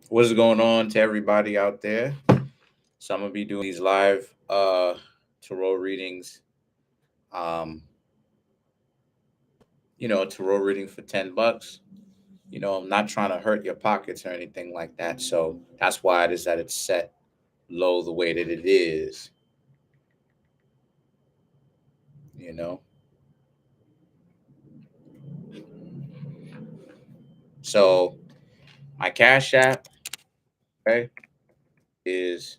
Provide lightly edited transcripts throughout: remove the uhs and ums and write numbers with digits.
What's going on to everybody out there? So I'm gonna be doing these live tarot readings. Um, tarot reading for $10. I'm not trying to hurt your pockets or anything like that. So that's why it is that it's set low the way that it is, you know. So my Cash App, okay, is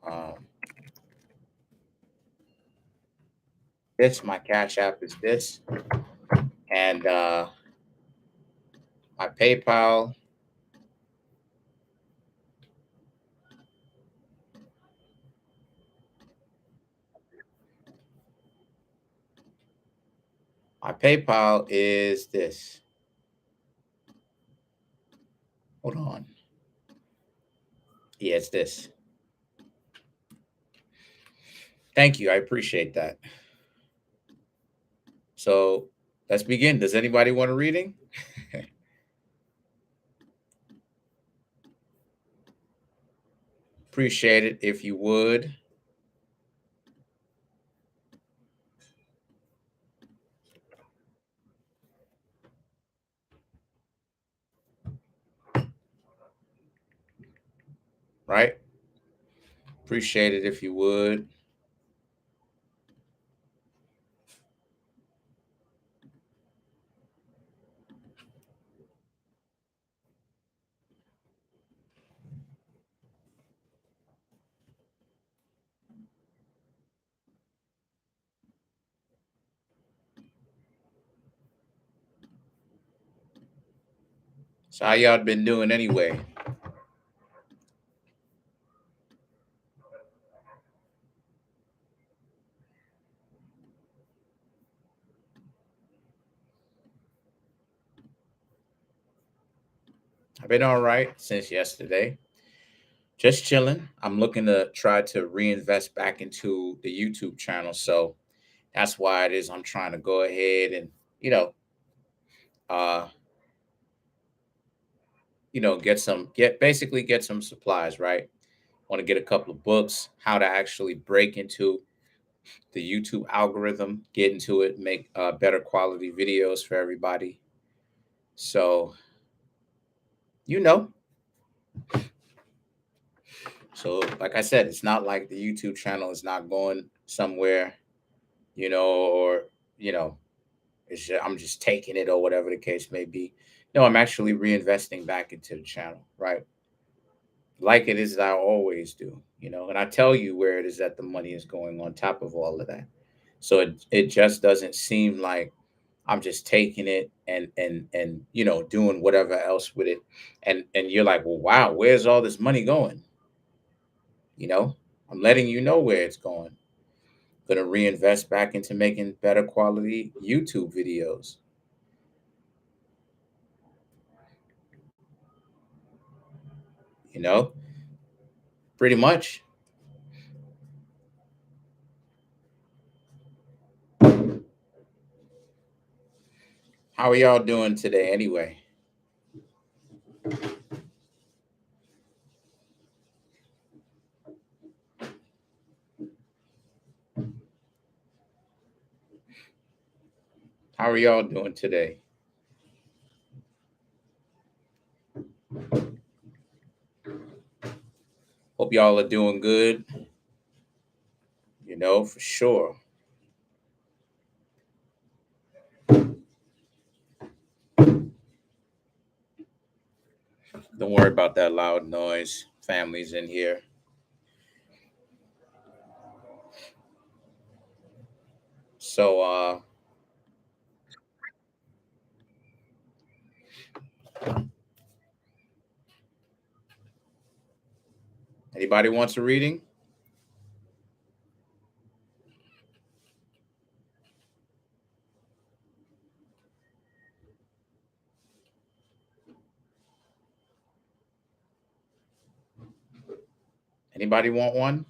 um this. My Cash App is this. And my PayPal is this. Hold on. Yeah, it's this. Thank you. I appreciate that. So let's begin. Does anybody want a reading? Appreciate it if you would. Right? Appreciate it if you would. So how y'all been doing anyway? I've been all right since yesterday. Just chilling. I'm looking to try to reinvest back into the YouTube channel. So that's why it is I'm trying to go ahead and, you know, uh, get some supplies, right? Want to get a couple of books, how to actually break into the YouTube algorithm, get into it, make better quality videos for everybody. So, you know, so like I said, it's not like the YouTube channel is not going somewhere, or, you know, I'm just taking it or whatever the case may be. No, I'm actually reinvesting back into the channel, right? Like it is, I always do, and I tell you where it is that the money is going on top of all of that. So it just doesn't seem like I'm just taking it and doing whatever else with it. And you're like, well, wow, where's all this money going? You know, I'm letting you know where it's going. Gonna reinvest back into making better quality YouTube videos. You know, pretty much. How are y'all doing today anyway? How are y'all doing today? Hope y'all are doing good, for sure. Don't worry about that loud noise. Families in here. So anybody wants a reading? Anybody want one?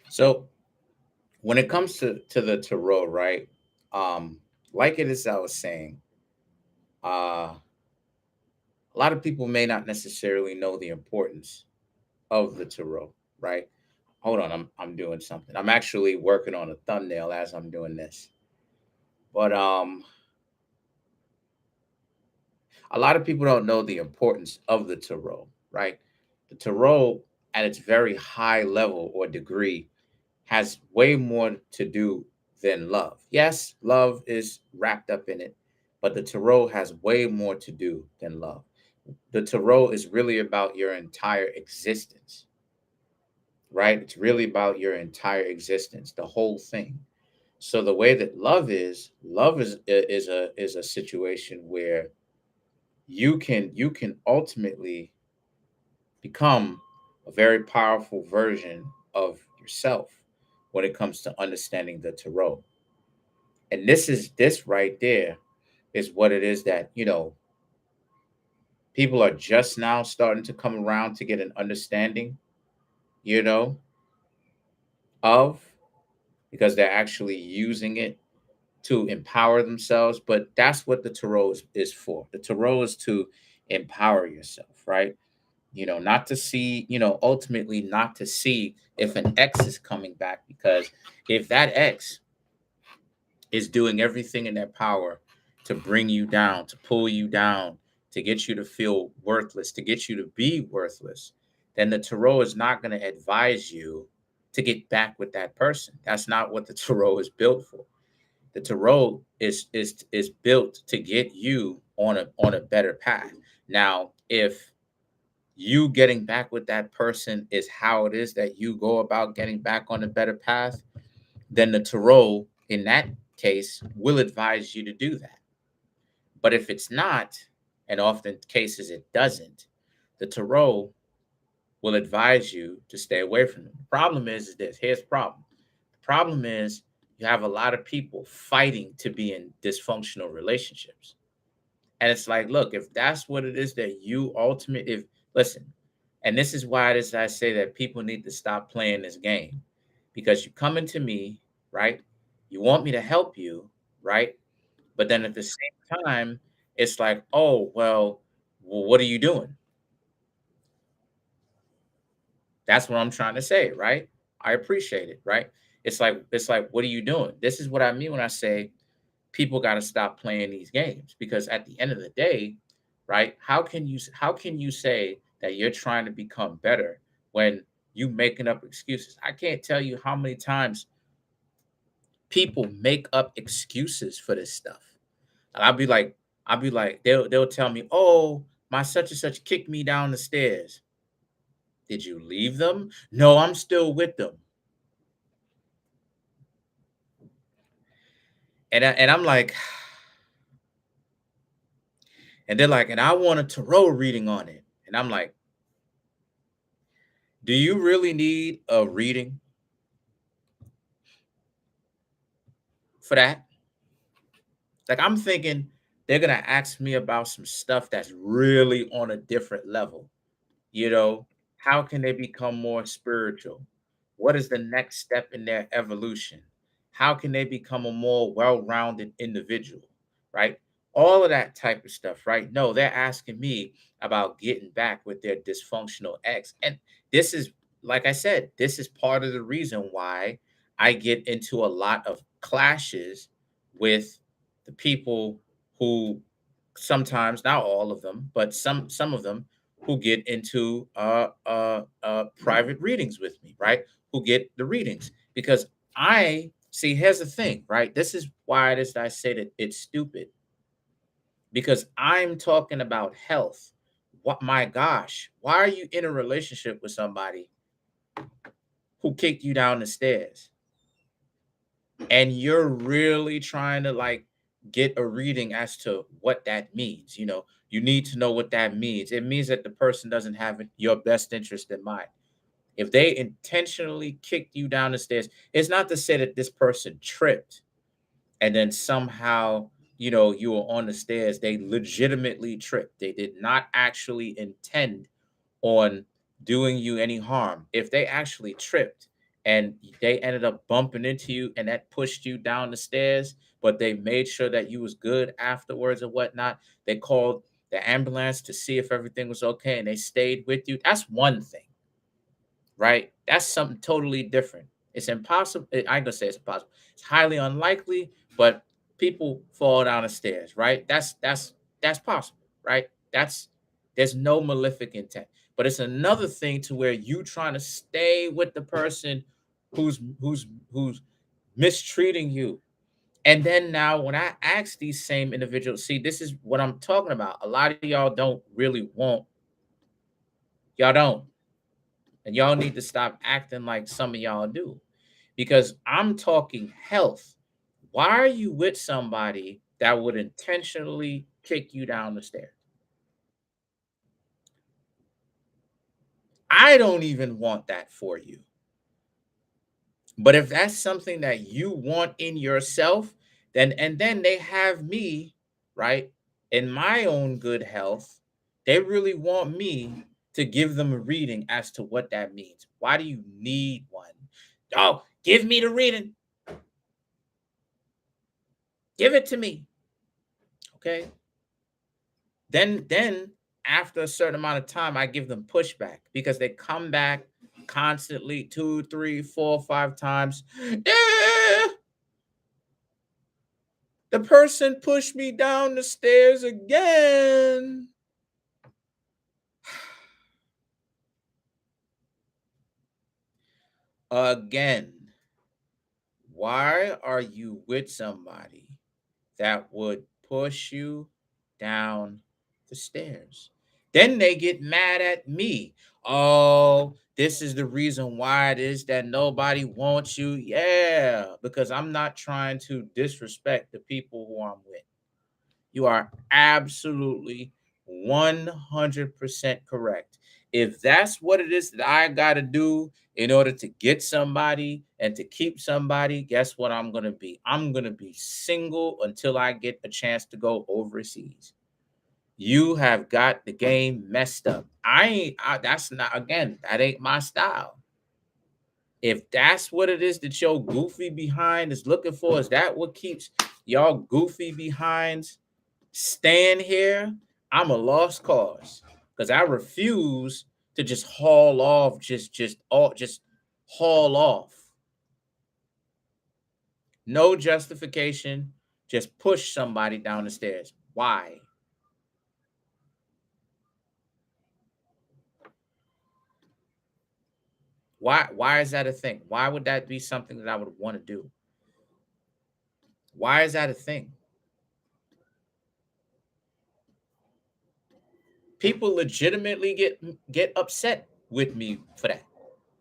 So when it comes to the tarot, right? Um, like it is, I was saying, a lot of people may not necessarily know the importance of the tarot, right? Hold on, I'm doing something. I'm actually working on a thumbnail as I'm doing this. But a lot of people don't know the importance of the tarot, right? The tarot at its very high level or degree has way more to do than love. Yes, love is wrapped up in it, but the tarot has way more to do than love. The tarot is really about your entire existence, right? It's really about your entire existence, the whole thing. So the way that love is a situation where you can ultimately become a very powerful version of yourself when it comes to understanding the tarot. And this right there is what it is that, people are just now starting to come around to get an understanding, you know, of, because they're actually using it to empower themselves. But that's what the tarot is for. The tarot is to empower yourself, right? Not to see, ultimately not to see if an ex is coming back, because if that ex is doing everything in their power to bring you down, to pull you down, to get you to feel worthless, to get you to be worthless, then the tarot is not going to advise you to get back with that person. That's not what the tarot is built for. The tarot is built to get you on a better path. Now, if you getting back with that person is how it is that you go about getting back on a better path, then the tarot in that case will advise you to do that. But if it's not, and often cases it doesn't, the tarot will advise you to stay away from them. The problem is this. Here's the problem. The problem is you have a lot of people fighting to be in dysfunctional relationships. And it's like, look, if that's what it is that you ultimately, if listen, and this is why it is that I say that people need to stop playing this game, because you come into me, right? You want me to help you, right? But then at the same time, it's like, oh, well, what are you doing? That's what I'm trying to say, right? I appreciate it, right? It's like, what are you doing? This is what I mean when I say people got to stop playing these games, because at the end of the day, right? How can you say that you're trying to become better when you making up excuses? I can't tell you how many times people make up excuses for this stuff. And I'll be like, they'll tell me, "Oh, my such and such kicked me down the stairs." Did you leave them? No, I'm still with them. And I'm like, and they're like, and I want a tarot reading on it. And I'm like, do you really need a reading for that? Like, I'm thinking they're gonna ask me about some stuff that's really on a different level. You know, how can they become more spiritual? What is the next step in their evolution? How can they become a more well-rounded individual? Right? All of that type of stuff, right? No, they're asking me about getting back with their dysfunctional ex. And this is, like I said, this is part of the reason why I get into a lot of clashes with the people who sometimes, not all of them, but some of them who get into private readings with me, right? Who get the readings, because I see. Here's the thing, right? This is why it is that I say that it's stupid, because I'm talking about health. What, my gosh, why are you in a relationship with somebody who kicked you down the stairs, and you're really trying to like get a reading as to what that means? You need to know what that means. It means that the person doesn't have your best interest in mind. If they intentionally kicked you down the stairs, it's not to say that this person tripped and then somehow, you were on the stairs. They legitimately tripped. They did not actually intend on doing you any harm. If they actually tripped and they ended up bumping into you and that pushed you down the stairs, but they made sure that you was good afterwards and whatnot. They called the ambulance to see if everything was okay and they stayed with you. That's one thing, right? That's something totally different. It's impossible. I ain't gonna say it's impossible. It's highly unlikely, but people fall down the stairs, right? That's possible, right? That's there's no malefic intent. But it's another thing to where you trying to stay with the person who's mistreating you. And then now when I ask these same individuals, see, this is what I'm talking about. A lot of y'all don't really want, y'all don't. And y'all need to stop acting like some of y'all do because I'm talking health. Why are you with somebody that would intentionally kick you down the stairs? I don't even want that for you. But if that's something that you want in yourself, then and then they have me, right? In my own good health, they really want me to give them a reading as to what that means. Why do you need one? Oh, give me the reading. Give it to me. Okay. Then after a certain amount of time, I give them pushback because they come back constantly two, three, four, five times. Yeah, the person pushed me down the stairs again. Again. Why are you with somebody that would push you down the stairs? Then they get mad at me. Oh, this is the reason why it is that nobody wants you. Yeah, because I'm not trying to disrespect the people who I'm with. You are absolutely 100% correct. If that's what it is that I got to do in order to get somebody and to keep somebody, guess what I'm going to be? I'm going to be single until I get a chance to go overseas. You have got the game messed up. That's not, again, that ain't my style. If that's what it is that your goofy behind is looking for, is that what keeps y'all goofy behinds staying here? I'm a lost cause because I refuse to just haul off, just haul off. No justification, just push somebody down the stairs. Why? Why is that a thing? Why would that be something that I would want to do? Why is that a thing? People legitimately get upset with me for that.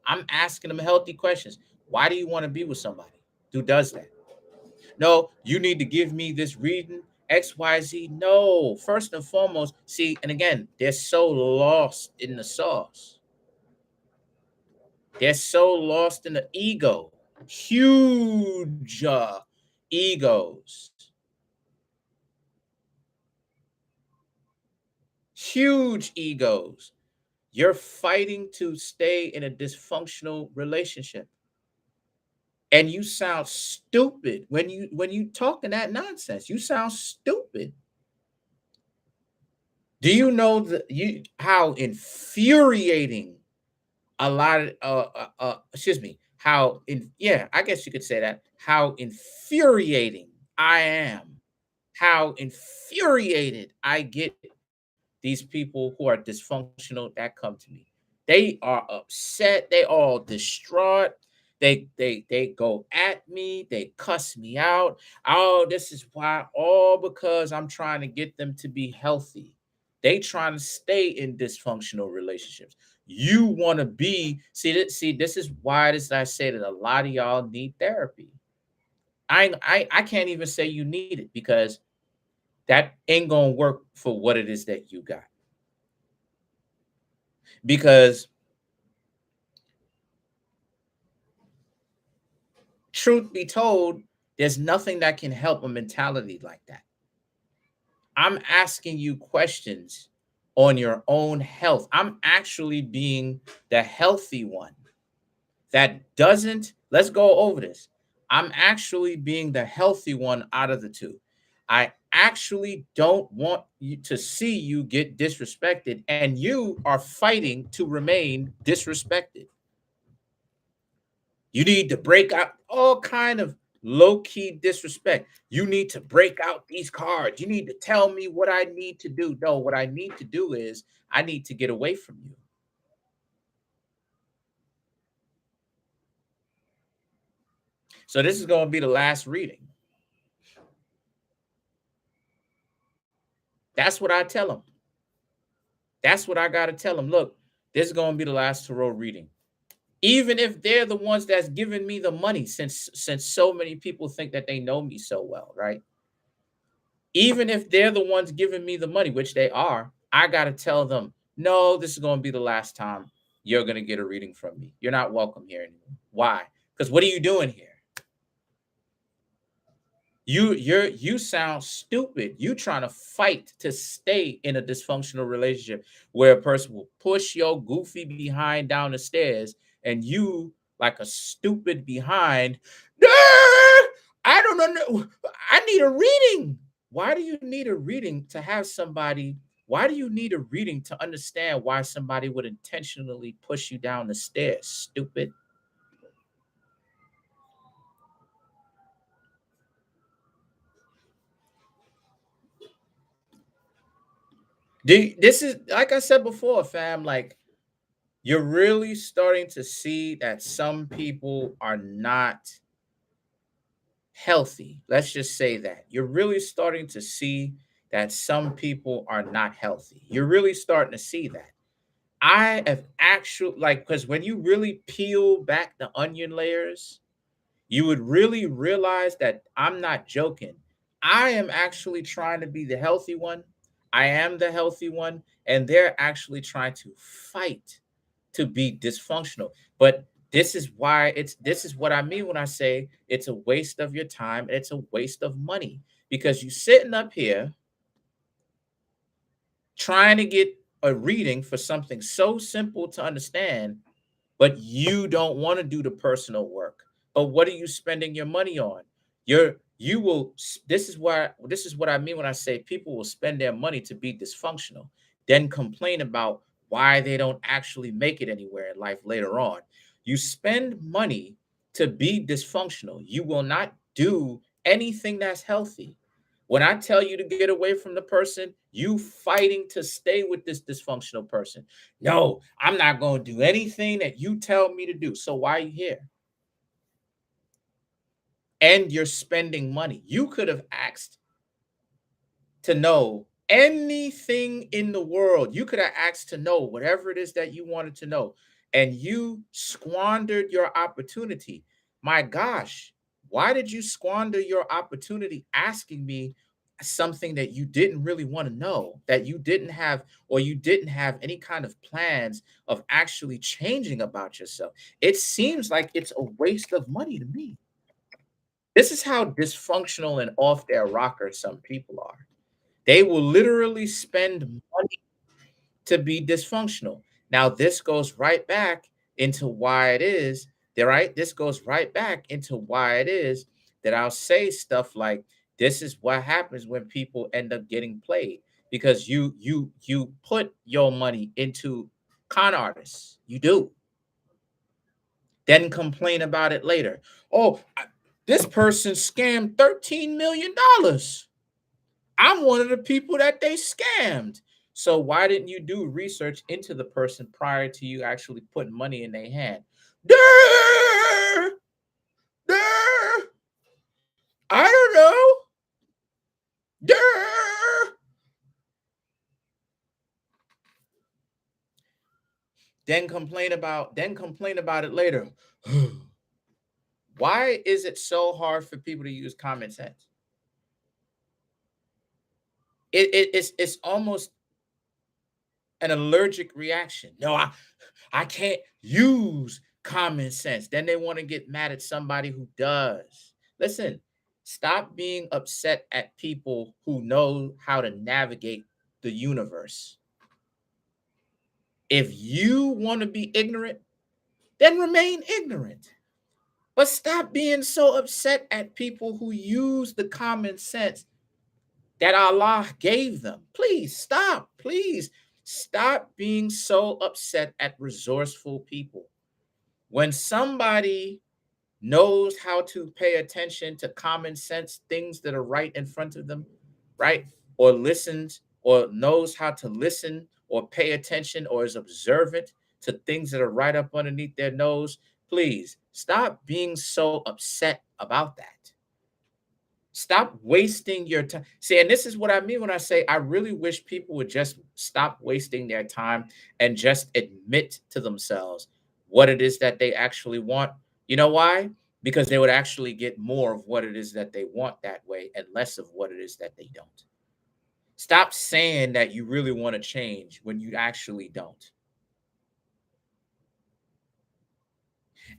I'm asking them healthy questions. Why do you want to be with somebody who does that? No, you need to give me this reading, XYZ. No, first and foremost, see, and again, they're so lost in the sauce. They're so lost in the ego. Huge egos. Huge egos. You're fighting to stay in a dysfunctional relationship. And you sound stupid when you talking that nonsense. You sound stupid. Do you know how infuriating a lot of excuse me, how in yeah, I guess you could say that, how infuriating I am, how infuriated I get these people who are dysfunctional that come to me. They are upset, they all distraught. They go at me, they cuss me out. Oh, this is why, all because I'm trying to get them to be healthy. They trying to stay in dysfunctional relationships. You want to be, see, this is why this I say that a lot of y'all need therapy. I can't even say you need it because that ain't gonna work for what it is that you got. Because truth be told, there's nothing that can help a mentality like that. I'm asking you questions on your own health. I'm actually being the healthy one. that doesn't, let's go over this. I'm actually being the healthy one out of the two. I actually don't want you to see you get disrespected, and you are fighting to remain disrespected. You need to break out all kind of low-key disrespect. You need to break out these cards. You need to tell me what I need to do. No, what I need to do is I need to get away from you. So this is going to be the last reading. That's what I tell them. That's what I got to tell them. Look, this is going to be the last tarot reading. Even if they're the ones that's giving me the money, since so many people think that they know me so well, right? Even if they're the ones giving me the money, which they are, I got to tell them, no, this is going to be the last time you're going to get a reading from me. You're not welcome here anymore. Why? Because what are you doing here? You sound stupid. You trying to fight to stay in a dysfunctional relationship where a person will push your goofy behind down the stairs, and you, like a stupid behind, "Ah, I don't know. I need a reading." Why do you need a reading to have somebody? Why do you need a reading to understand why somebody would intentionally push you down the stairs, stupid? This is like I said before, fam. Like, you're really starting to see that some people are not healthy. Let's just say that. You're really starting to see that some people are not healthy. You're really starting to see that. I have actually, like, because when you really peel back the onion layers, you would really realize that I'm not joking. I am actually trying to be the healthy one. I am the healthy one, and they're actually trying to fight to be dysfunctional. But this is what I mean when I say it's a waste of your time, and it's a waste of money, because you sitting up here trying to get a reading for something so simple to understand, but you don't want to do the personal work. But what are you spending your money on? You will this is what I mean when I say people will spend their money to be dysfunctional, then complain about why they don't actually make it anywhere in life later on. You spend money to be dysfunctional. You will not do anything that's healthy. When I tell you to get away from the person, you fighting to stay with this dysfunctional person. No, I'm not going to do anything that you tell me to do. So why are you here? And you're spending money. You could have asked to know anything in the world. You could have asked to know whatever it is that you wanted to know, and you squandered your opportunity. My gosh, why did you squander your opportunity asking me something that you didn't really want to know, that you didn't have, or you didn't have any kind of plans of actually changing about yourself? It seems like it's a waste of money to me. This is how dysfunctional and off their rocker some people are. They will literally spend money to be dysfunctional. Now, this goes right back into why it is that, right? This goes right back into why it is that I'll say stuff like, this is what happens when people end up getting played, because you put your money into con artists. You do. Then complain about it later. Oh, this person scammed $13 million. I'm one of the people that they scammed. So why didn't you do research into the person prior to you actually putting money in their hand? Durr, durr, I don't know. Durr. Then complain about it later. Why is it so hard for people to use common sense? It's almost an allergic reaction. No, I can't use common sense. Then they want to get mad at somebody who does. Listen, stop being upset at people who know how to navigate the universe. If you want to be ignorant, then remain ignorant. But stop being so upset at people who use the common sense that Allah gave them. Please stop. Please stop being so upset at resourceful people. When somebody knows how to pay attention to common sense things that are right in front of them, right? Or listens or knows how to listen or pay attention or is observant to things that are right up underneath their nose, please stop being so upset about that. Stop wasting your time. See, and this is what I mean when I say I really wish people would just stop wasting their time and just admit to themselves what it is that they actually want. You know why? Because they would actually get more of what it is that they want that way and less of what it is that they don't. Stop saying that you really want to change when you actually don't.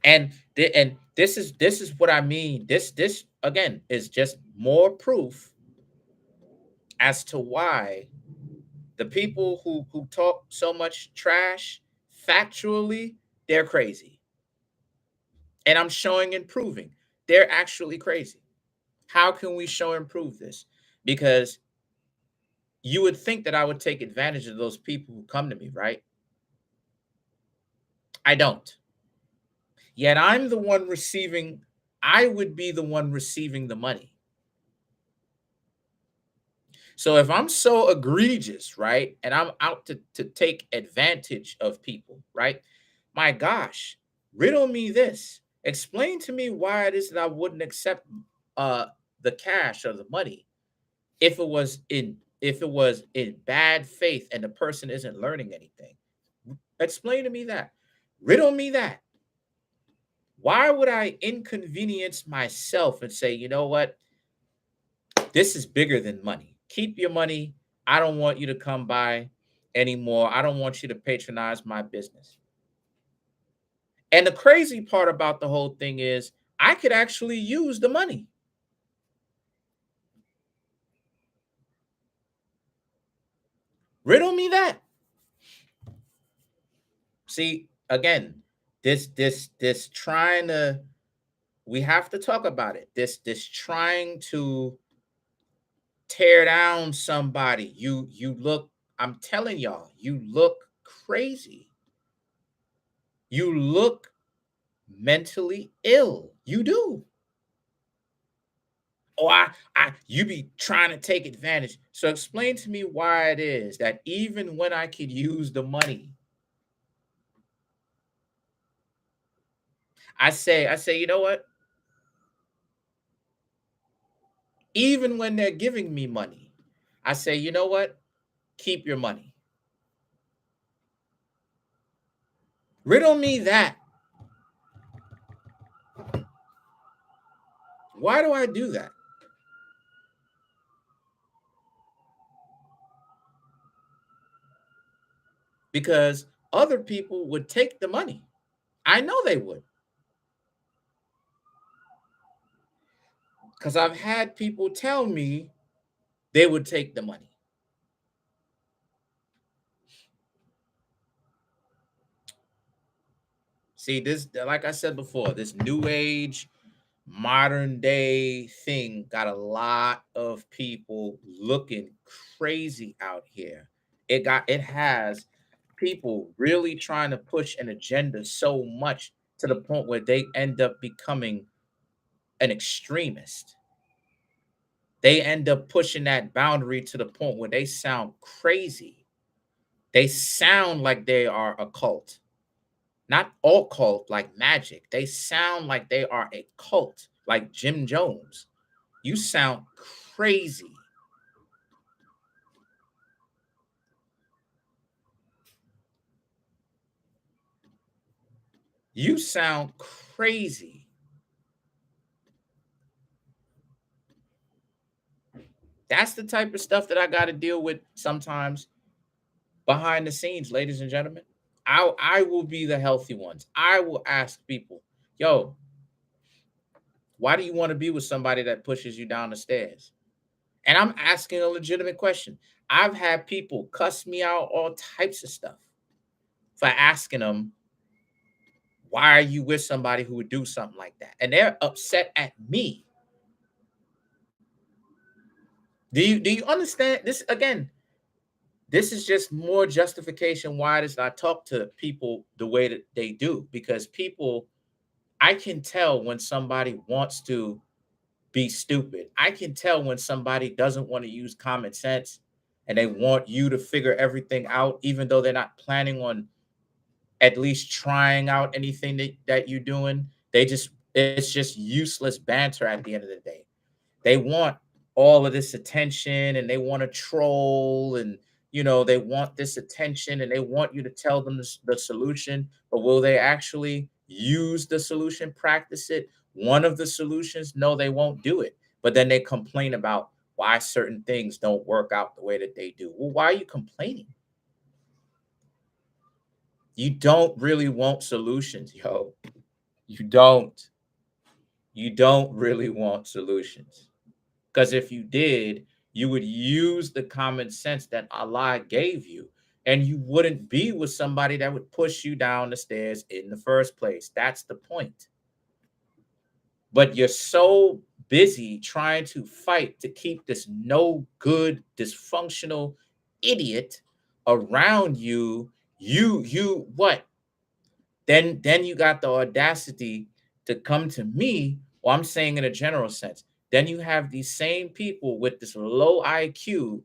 And this is what I mean. This again is just more proof as to why the people who talk so much trash factually, they're crazy. And I'm showing and proving they're actually crazy. How can we show and prove this? Because you would think that I would take advantage of those people who come to me, right? I don't. Yet I'm the one receiving, I would be the one receiving the money. So if I'm so egregious, right, and I'm out to take advantage of people, right? My gosh, riddle me this. Explain to me why it is that I wouldn't accept uh the cash or the money if it was in bad faith and the person isn't learning anything. Explain to me that. Riddle me that. Why would I inconvenience myself and say, you know what? This is bigger than money. Keep your money. I don't want you to come by anymore. I don't want you to patronize my business. And the crazy part about the whole thing is I could actually use the money. Riddle me that. See, again, this trying to we have to talk about it. This trying to tear down somebody. You look, I'm telling y'all, you look crazy. You look mentally ill. You do. Oh, you be trying to take advantage. So explain to me why it is that even when I could use the money, I say, you know what? Even when they're giving me money, I say, you know what? Keep your money. Riddle me that. Why do I do that? Because other people would take the money. I know they would. Because I've had people tell me they would take the money. See, this, like I said before, this new age, modern day thing got a lot of people looking crazy out here. It has people really trying to push an agenda so much to the point where they end up becoming an extremist. They end up pushing that boundary to the point where they sound crazy. They sound like they are a cult. Not all cult like magic. They sound like they are a cult, like Jim Jones. You sound crazy. You sound crazy. That's the type of stuff that I got to deal with sometimes behind the scenes, ladies and gentlemen. I will be the healthy ones. I will ask people, yo, why do you want to be with somebody that pushes you down the stairs? And I'm asking a legitimate question. I've had people cuss me out all types of stuff for asking them, Why are you with somebody who would do something like that? And they're upset at me. Do you understand this? Again, this is just more justification why does I talk to people the way that they do, because people, I can tell when somebody wants to be stupid. I can tell when somebody doesn't want to use common sense and they want you to figure everything out, even though they're not planning on at least trying out anything that you're doing. It's just useless banter at the end of the day. They want all of this attention and they want to troll, and they want this attention and they want you to tell them the solution, but will they actually use the solution, practice it? One of the solutions, no, they won't do it. But then they complain about why certain things don't work out the way that they do. Well, why are you complaining? You don't really want solutions, yo. You don't. You don't really want solutions. Because if you did, you would use the common sense that Allah gave you, and you wouldn't be with somebody that would push you down the stairs in the first place. That's the point. But you're so busy trying to fight to keep this no good, dysfunctional idiot around you. You what? Then you got the audacity to come to me, or I'm saying in a general sense. Then you have these same people with this low IQ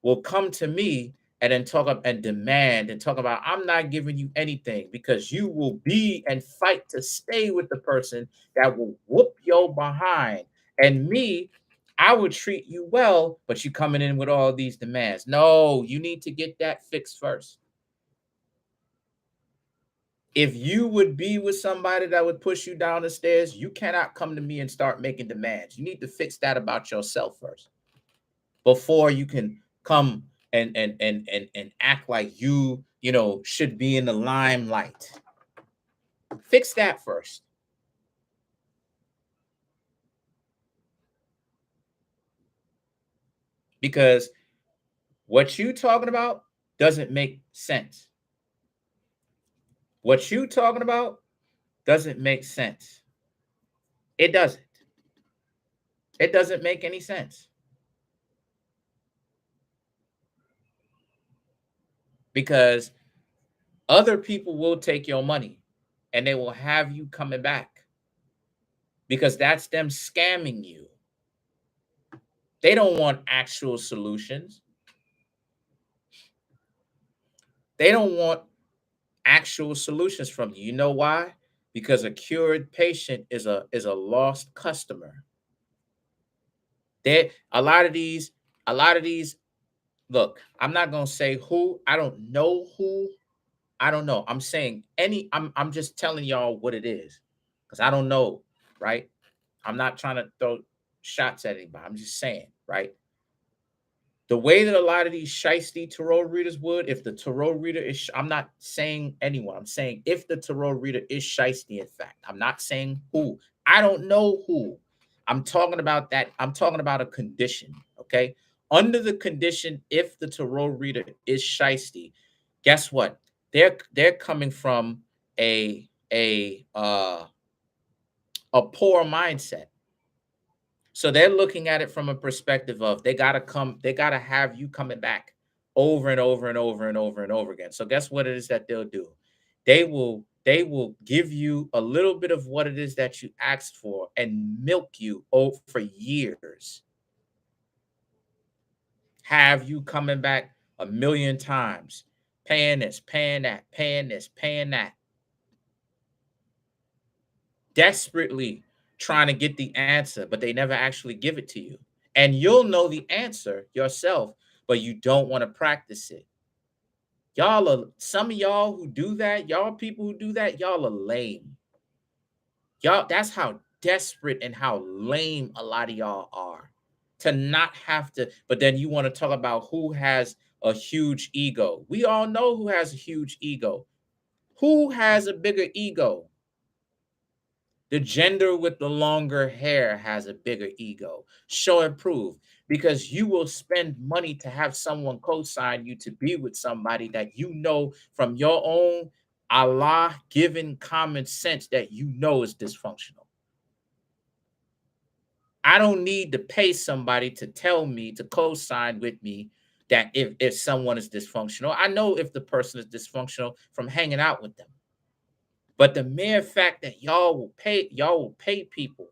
will come to me and then talk up and demand and talk about, I'm not giving you anything because you will be and fight to stay with the person that will whoop your behind. And me, I would treat you well, but you coming in with all these demands. No, you need to get that fixed first. If you would be with somebody that would push you down the stairs, you cannot come to me and start making demands. You need to fix that about yourself first before you can come and act like you should be in the limelight. Fix that first. Because what you talking about doesn't make sense. What you talking about doesn't make sense. It doesn't. It doesn't make any sense. Because other people will take your money and they will have you coming back because that's them scamming you. They don't want actual solutions. They don't want actual solutions from you. You know why? Because a cured patient is a lost customer. They a lot of these look, I'm not going to say who. I don't know who. I don't know. I'm saying I'm just telling y'all what it is cuz I don't know, right? I'm not trying to throw shots at anybody. I'm just saying, right? The way that a lot of these shiesty tarot readers would, if the tarot reader is, I'm not saying anyone. I'm saying if the tarot reader is shiesty, in fact, I'm not saying who. I don't know who. I'm talking about that. I'm talking about a condition. Okay. Under the condition, if the tarot reader is shiesty, guess what? They're coming from a poor mindset. So they're looking at it from a perspective of they gotta have you coming back over and over and over and over and over again. So guess what it is that they'll do? They will give you a little bit of what it is that you asked for and milk you over for years. Have you coming back a million times, paying this, paying that, paying this, paying that, desperately trying to get the answer, but they never actually give it to you. And you'll know the answer yourself, but you don't want to practice it. Some of y'all who do that, y'all people who do that, y'all are lame. Y'all, that's how desperate and how lame a lot of y'all are to not have to. But then you want to talk about who has a huge ego. We all know who has a huge ego. Who has a bigger ego? The gender with the longer hair has a bigger ego. Show and prove. Because you will spend money to have someone co-sign you to be with somebody that you know from your own Allah given common sense that you know is dysfunctional. I don't need to pay somebody to tell me to co-sign with me that if someone is dysfunctional. I know if the person is dysfunctional from hanging out with them. But the mere fact that y'all will pay people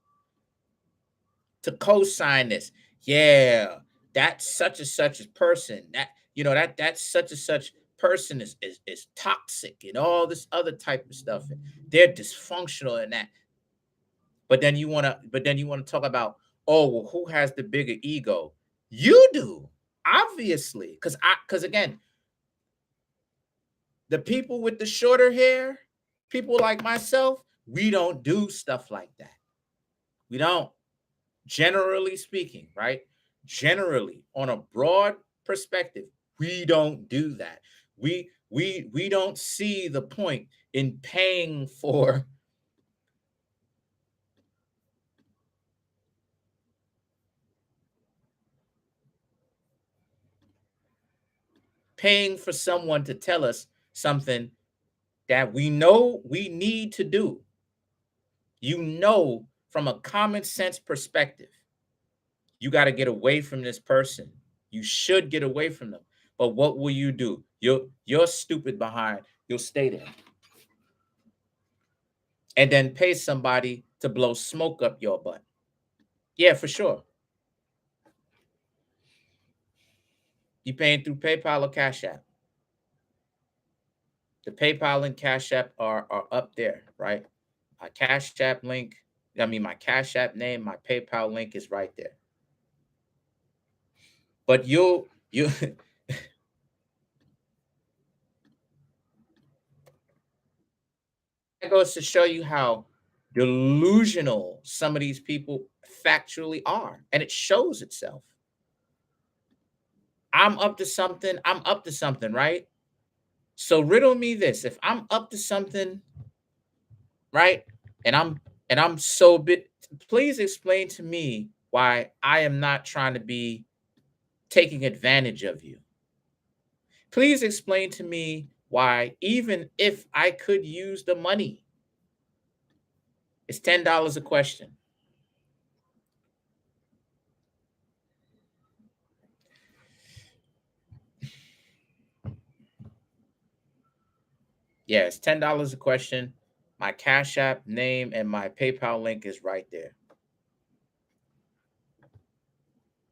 to co-sign this. Yeah, that's such and such a person. That that's such and such person is toxic and all this other type of stuff. And they're dysfunctional in that. But then you want to talk about, oh, well, who has the bigger ego? You do, obviously. Because again, the people with the shorter hair, people like myself, we don't do stuff like that. We don't. Generally speaking, right? Generally, on a broad perspective, we don't do that. We don't see the point in paying for someone to tell us something that we know we need to do. From a common sense perspective, you got to get away from this person. You should get away from them. But what will you do? You're stupid behind. You'll stay there and then pay somebody to blow smoke up your butt. Yeah, for sure. You paying through PayPal or Cash App. The PayPal and Cash App are up there, right? My Cash App link, my Cash App name, my PayPal link is right there. But you that goes to show you how delusional some of these people factually are, and it shows itself. I'm up to something, right? So riddle me this. If I'm up to something, right? And I'm so bit please explain to me why I am not trying to be taking advantage of you. Please explain to me why, even if I could use the money, it's $10 a question. Yeah, it's $10 a question. My Cash App name and my PayPal link is right there.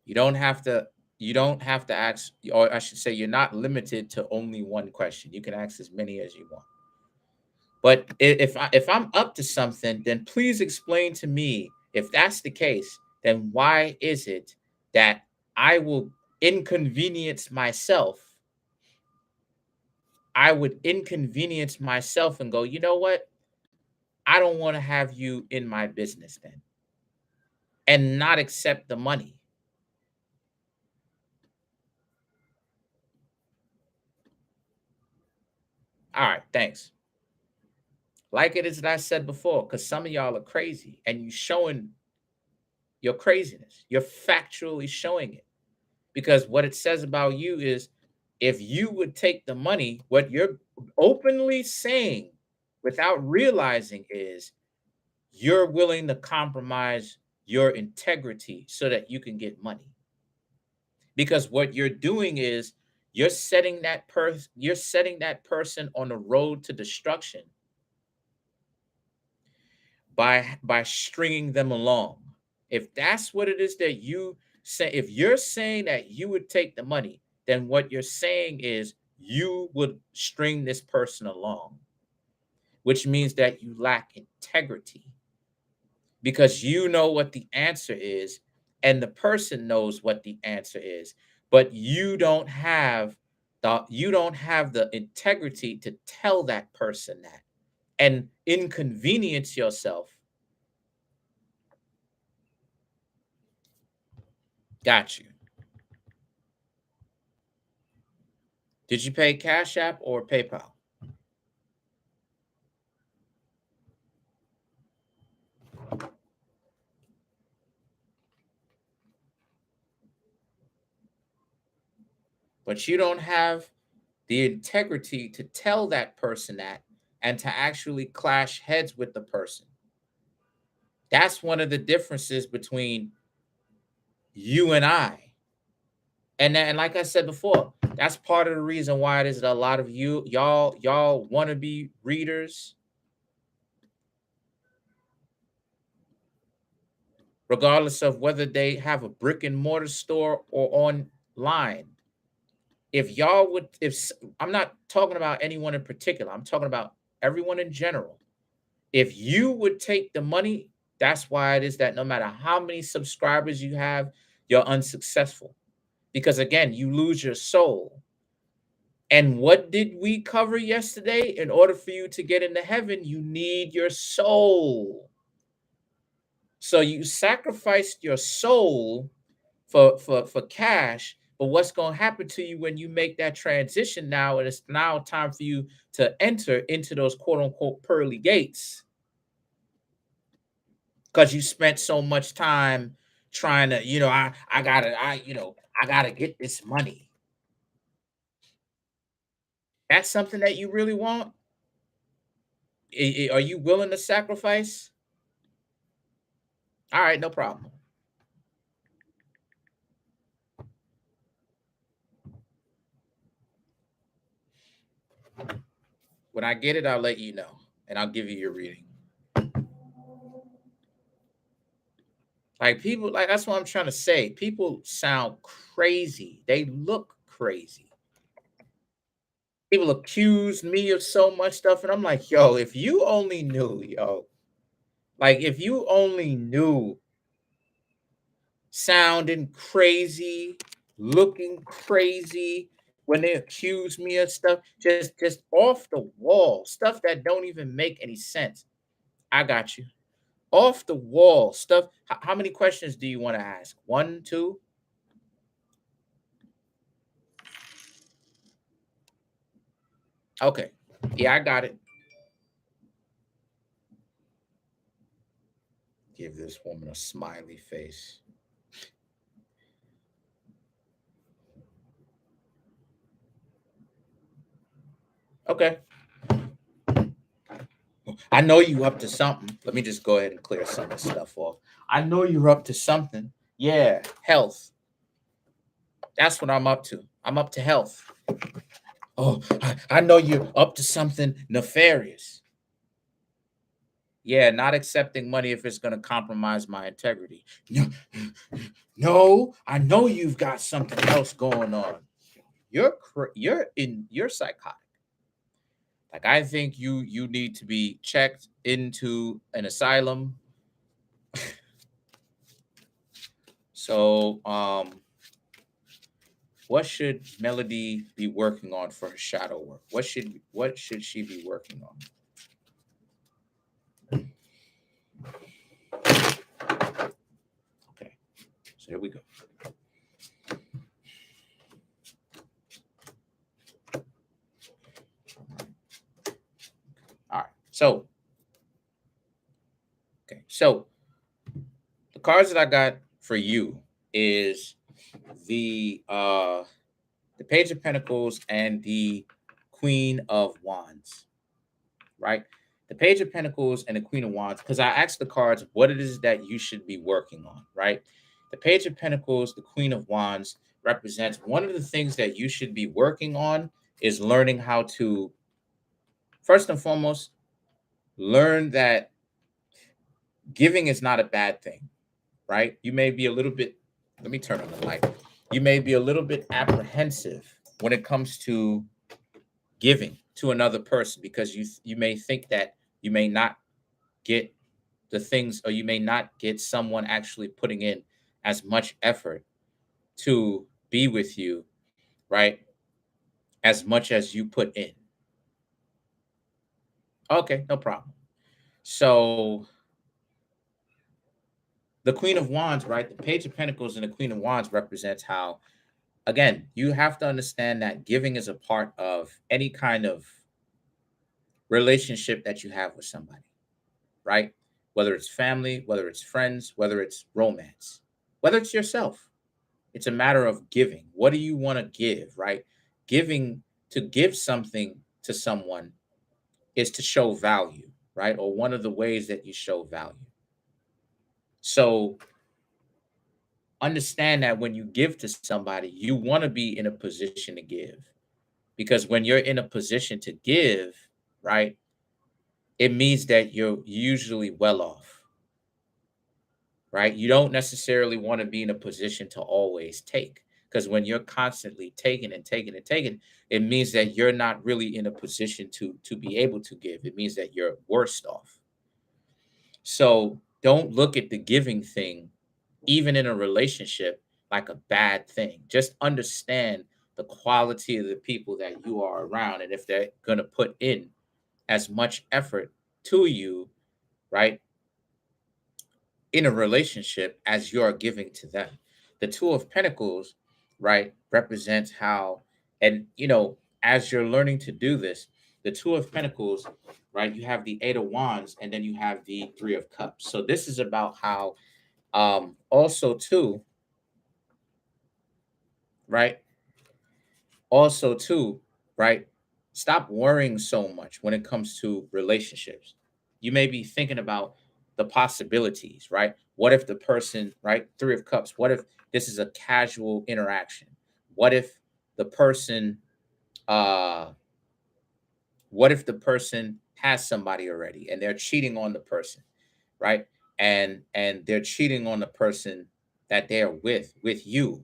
You don't have to ask, or I should say you're not limited to only one question. You can ask as many as you want. But if I'm up to something, then please explain to me, if that's the case, then why is it that I will inconvenience myself? I would inconvenience myself and go, you know what? I don't want to have you in my business then, and not accept the money. All right, thanks. Like it is that I said before, because some of y'all are crazy and you showing your craziness. You're factually showing it. Because what it says about you is, if you would take the money, what you're openly saying without realizing is you're willing to compromise your integrity so that you can get money. Because what you're doing is you're setting that person on the road to destruction by stringing them along. If that's what it is that you say, if you're saying that you would take the money, then what you're saying is you would string this person along, which means that you lack integrity, because you know what the answer is and the person knows what the answer is, but you don't have the integrity to tell that person that and inconvenience yourself. Got you. Did you pay Cash App or PayPal? But you don't have the integrity to tell that person that and to actually clash heads with the person. That's one of the differences between you and I. And like I said before, that's part of the reason why it is that a lot of y'all want to be readers, regardless of whether they have a brick and mortar store or online. If y'all would, if I'm not talking about anyone in particular, I'm talking about everyone in general. If you would take the money, that's why it is that no matter how many subscribers you have, you're unsuccessful. Because again, you lose your soul. And what did we cover yesterday? In order for you to get into heaven, you need your soul. So you sacrificed your soul for cash. But what's going to happen to you when you make that transition now? And it's now time for you to enter into those quote unquote pearly gates, because you spent so much time trying to, I gotta get this money. That's something that you really want. Are you willing to sacrifice? All right, no problem. When I get it, I'll let you know, and I'll give you your reading. Like people, like that's what I'm trying to say. People sound crazy. They look crazy. People accuse me of so much stuff, and I'm like, yo, if you only knew, yo, like if you only knew, sounding crazy, looking crazy when they accuse me of stuff, just off the wall, stuff that don't even make any sense. I got you. Off the wall stuff. How many questions do you want to ask? One, two? Okay. Yeah, I got it. Give this woman a smiley face. Okay. I know you up to something. Let me just go ahead and clear some of the stuff off. I know you're up to something. Yeah, health. That's what I'm up to. I'm up to health. Oh, I know you're up to something nefarious. Yeah, not accepting money if it's going to compromise my integrity. No, no, I know you've got something else going on. You're psychotic. Like I think you need to be checked into an asylum. So, what should Melody be working on for her shadow work? What should she be working on? Okay, so here we go. All right. So the cards that I got for you is the Page of Pentacles and the Queen of Wands, right? The Page of Pentacles and the Queen of Wands, because I asked the cards what it is that you should be working on, right? The Page of Pentacles, the Queen of Wands represents one of the things that you should be working on is learning how to, first and foremost, learn that giving is not a bad thing, right? You may be a little bit, let me turn on the light. You may be a little bit apprehensive when it comes to giving to another person because you may think that you may not get the things, or you may not get someone actually putting in as much effort to be with you, right? As much as you put in. Okay, no problem. So the Queen of Wands, right? The Page of Pentacles and the Queen of Wands represents how, again, you have to understand that giving is a part of any kind of relationship that you have with somebody, right? Whether it's family, whether it's friends, whether it's romance, whether it's yourself. It's a matter of giving. What do you want to give, right? Giving, to give something to someone is to show value, right? Or one of the ways that you show value. So understand that when you give to somebody, you want to be in a position to give. Because when you're in a position to give, right, it means that you're usually well off, right? You don't necessarily want to be in a position to always take. Because when you're constantly taking and taking and taking, it means that you're not really in a position to be able to give. It means that you're worse off. So don't look at the giving thing, even in a relationship, like a bad thing. Just understand the quality of the people that you are around. And if they're going to put in as much effort to you, right, in a relationship as you're giving to them. The Two of Pentacles, right, represents how, and as you're learning to do this, the Two of Pentacles, right, you have the Eight of Wands and then you have the Three of Cups. So this is about how, also too, right, also too, right, stop worrying so much when it comes to relationships. You may be thinking about the possibilities, right? What if the person, right, Three of Cups, what if this is a casual interaction? What if the person uh what if the person has somebody already and they're cheating on the person, right? And they're cheating on the person that they're with you,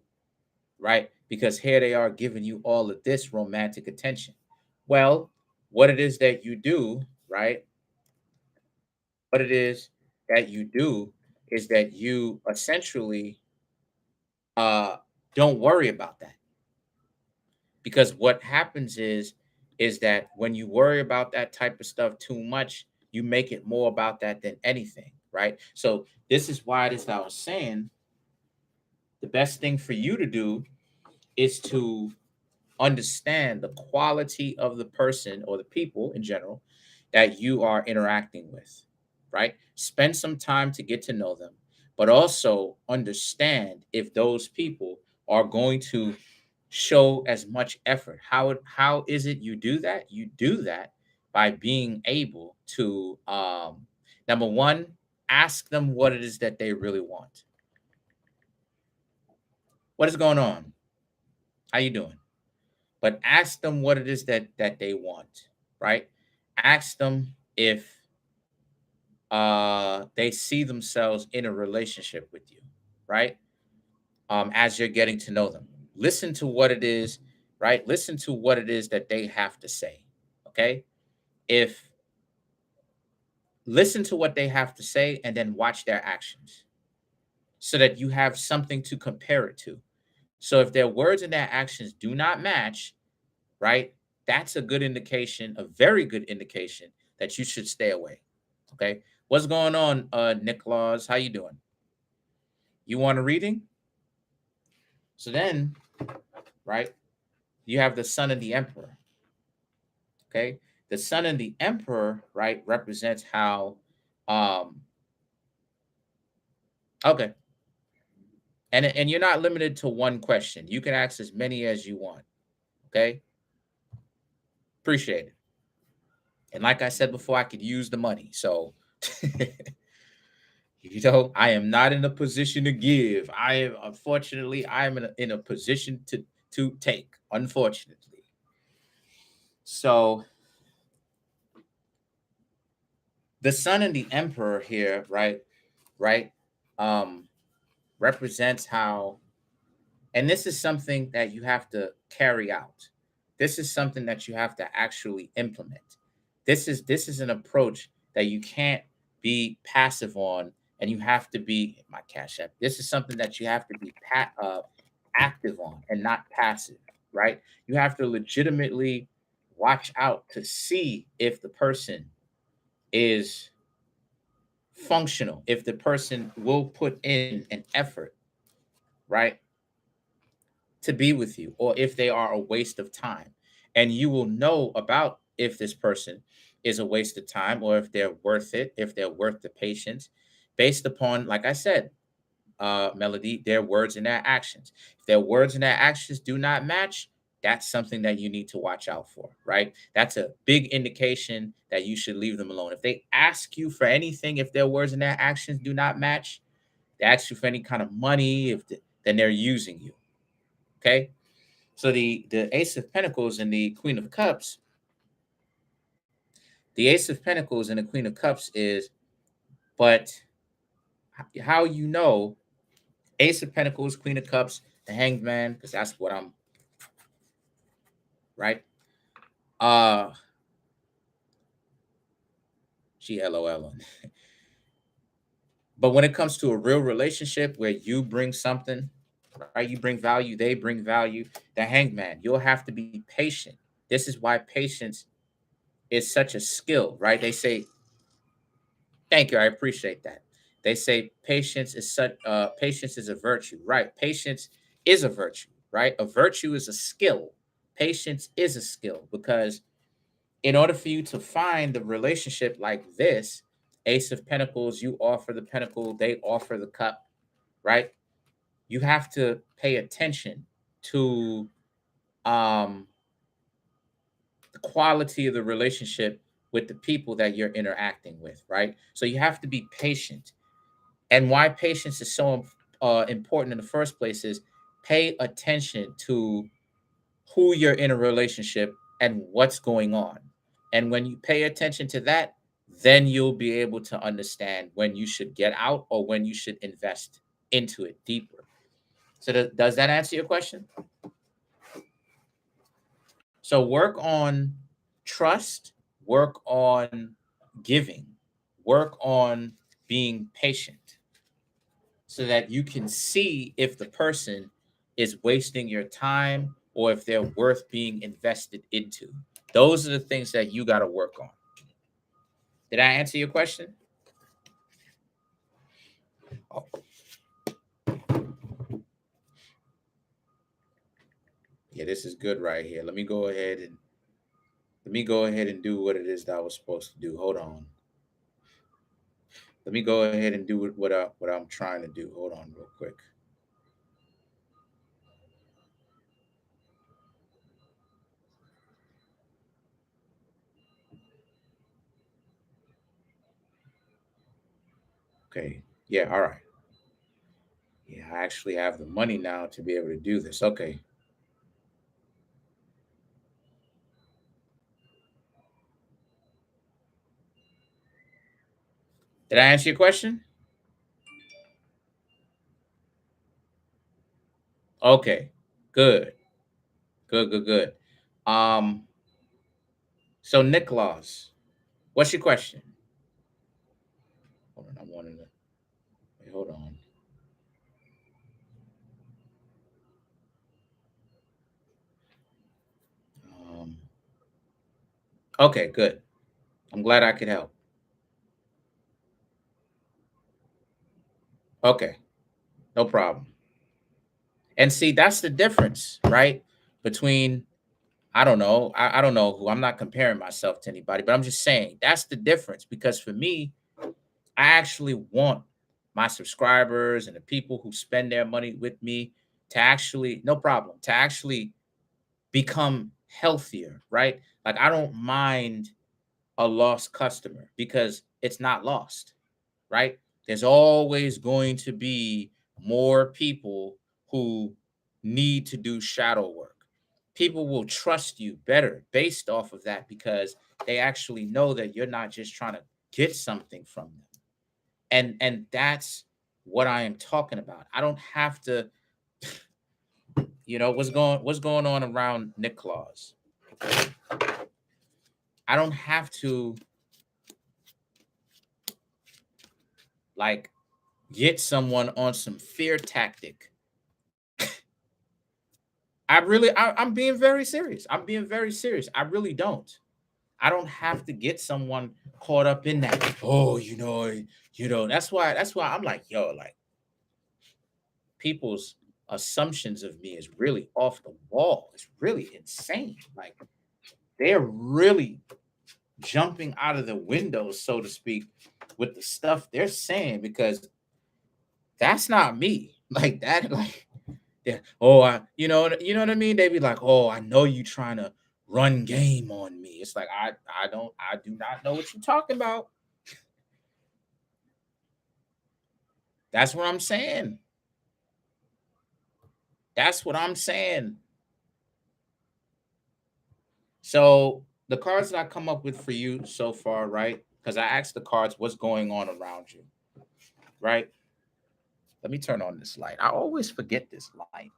right? Because here they are giving you all of this romantic attention. Well, what it is that you do, right? What it is that you do is that you essentially uh don't worry about that. Because what happens is that when you worry about that type of stuff too much, you make it more about that than anything, right? So this is why this I was saying the best thing for you to do is to understand the quality of the person or the people in general that you are interacting with, right? Spend some time to get to know them, but also understand if those people are going to show as much effort. How is it you do that? You do that by being able to number one, ask them what it is that they really want. What is going on? How you doing? But ask them what it is that they want, right? Ask them if they see themselves in a relationship with you, right? As you're getting to know them, listen to what it is, right? Listen to what it is that they have to say. Okay, if listen to what they have to say and then watch their actions so that you have something to compare it to. So if their words and their actions do not match, right? That's a good indication, a very good indication that you should stay away. Okay. What's going on, Nicholas? How you doing? You want a reading? So then, right, you have the Sun and the Emperor. Okay. The Sun and the Emperor, right, represents how okay. And you're not limited to one question. You can ask as many as you want. Okay. Appreciate it. And like I said before, I could use the money. So I am not in a position to give. I am unfortunately I am in a position to take, unfortunately. So the Sun and the Emperor here, right? Right? Um, represents how, and this is something that you have to carry out. This is something that you have to actually implement. This is an approach that you can't be passive on, and you have to be my cash app. This is something that you have to be active on and not passive, right? You have to legitimately watch out to see if the person is functional, if the person will put in an effort, right, to be with you, or if they are a waste of time. And you will know about if this person is a waste of time or if they're worth it, if they're worth the patience, based upon, like I said, Melody, their words and their actions. If their words and their actions do not match, that's something that you need to watch out for, right? That's a big indication that you should leave them alone. If they ask you for anything, if their words and their actions do not match, they ask you for any kind of money, then they're using you. Okay. So the Ace of Pentacles and the Queen of Cups, the Ace of Pentacles and the Queen of Cups is, but how you know, Ace of Pentacles, Queen of Cups, the Hanged Man, because that's what I'm, right? She LOL. But when it comes to a real relationship where you bring something, right? You bring value, they bring value. The Hanged Man, you'll have to be patient. This is why patience is such a skill, right? They say, thank you, I appreciate that. They say patience is a virtue, right? Patience is a virtue, right? A virtue is a skill. Patience is a skill because in order for you to find the relationship like this, Ace of Pentacles, you offer the pentacle, they offer the cup, right? You have to pay attention to um, the quality of the relationship with the people that you're interacting with, right? So you have to be patient. And why patience is so important in the first place is pay attention to who you're in a relationship and what's going on. And when you pay attention to that, then you'll be able to understand when you should get out or when you should invest into it deeper. So, does that answer your question? So, work on trust, work on giving, work on being patient so that you can see if the person is wasting your time or if they're worth being invested into. Those are the things that you got to work on. Did I answer your question? Oh, yeah, this is good right here. Let me go ahead and do what it is that I was supposed to do. Hold on. Let me go ahead and do what I'm trying to do. Hold on real quick. Okay. Yeah, all right. Yeah, I actually have the money now to be able to do this. Okay. Did I answer your question? Okay. Good. Good, good, good. Um, so Nicholas, what's your question? Hold on, I wanted to wait, hold on. Um, okay, good. I'm glad I could help. Okay, no problem. And see, that's the difference, right? Between I don't know who. I'm not comparing myself to anybody, but I'm just saying that's the difference because for me, I actually want my subscribers and the people who spend their money with me to actually, no problem, to actually become healthier, right? Like I don't mind a lost customer because it's not lost, right? There's always going to be more people who need to do shadow work. People will trust you better based off of that because they actually know that you're not just trying to get something from them. And that's what I am talking about. I don't have to, what's going on around Nick Claus. I don't have to like get someone on some fear tactic. I'm being very serious. I'm being very serious. I really don't. I don't have to get someone caught up in that. Oh, that's why I'm like, yo, like people's assumptions of me is really off the wall. It's really insane. Like they're really jumping out of the window, so to speak, with the stuff they're saying because that's not me. Like that, like Yeah. Oh, you know what I mean? They be like, oh, I know you trying to run game on me. It's like I do not know what you're talking about. That's what I'm saying. That's what I'm saying. So the cards that I come up with for you so far, right? Because I asked the cards what's going on around you, right? Let me turn on this light. I always forget this light.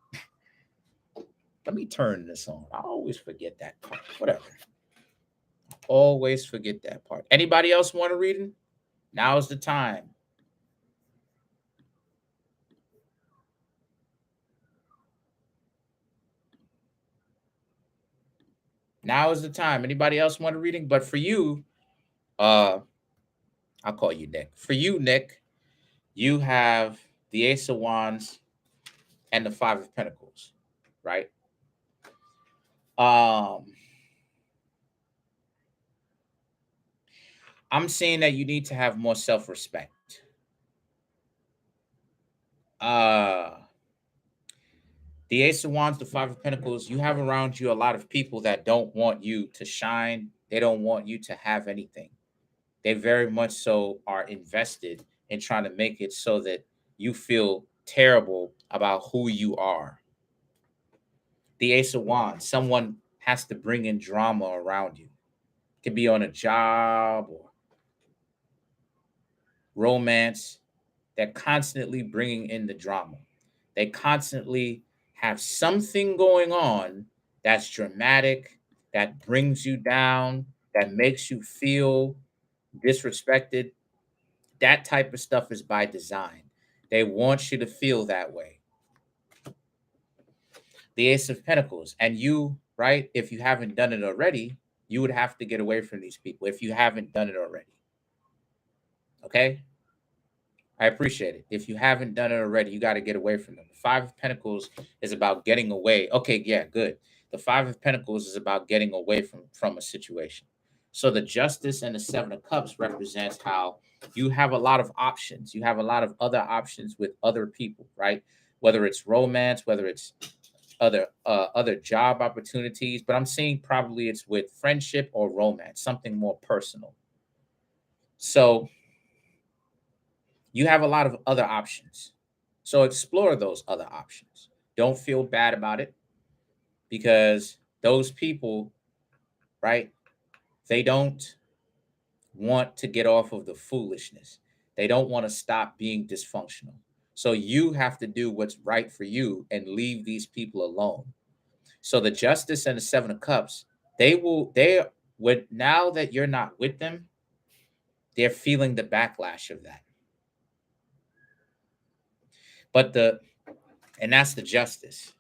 Let me turn this on. I always forget that part. Whatever. Always forget that part. Anybody else want a reading? Now's the time. Now is the time. Anybody else want a reading? But for you, uh, I'll call you Nick. For you, Nick, you have the Ace of Wands and the Five of Pentacles, right? Um, I'm saying that you need to have more self-respect. Uh, the Ace of Wands, the Five of Pentacles, you have around you a lot of people that don't want you to shine. They don't want you to have anything. They very much so are invested in trying to make it so that you feel terrible about who you are. The Ace of Wands, someone has to bring in drama around you. It could be on a job or romance. They're constantly bringing in the drama. They constantly have something going on that's dramatic, that brings you down, that makes you feel disrespected. That type of stuff is by design. They want you to feel that way. The Ace of Pentacles, and you, right? If you haven't done it already, you would have to get away from these people if you haven't done it already. Okay? I appreciate it. If you haven't done it already, you got to get away from them. The Five of Pentacles is about getting away. Okay, yeah, good. The Five of Pentacles is about getting away from a situation. So the Justice and the Seven of Cups represents how you have a lot of options. You have a lot of other options with other people, right? Whether it's romance, whether it's other job opportunities, but I'm seeing probably it's with friendship or romance, something more personal. So you have a lot of other options. So explore those other options. Don't feel bad about it because those people, right? They don't want to get off of the foolishness. They don't want to stop being dysfunctional. So you have to do what's right for you and leave these people alone. So the Justice and the Seven of Cups, they would, now that you're not with them, they're feeling the backlash of that. But the and that's the Justice.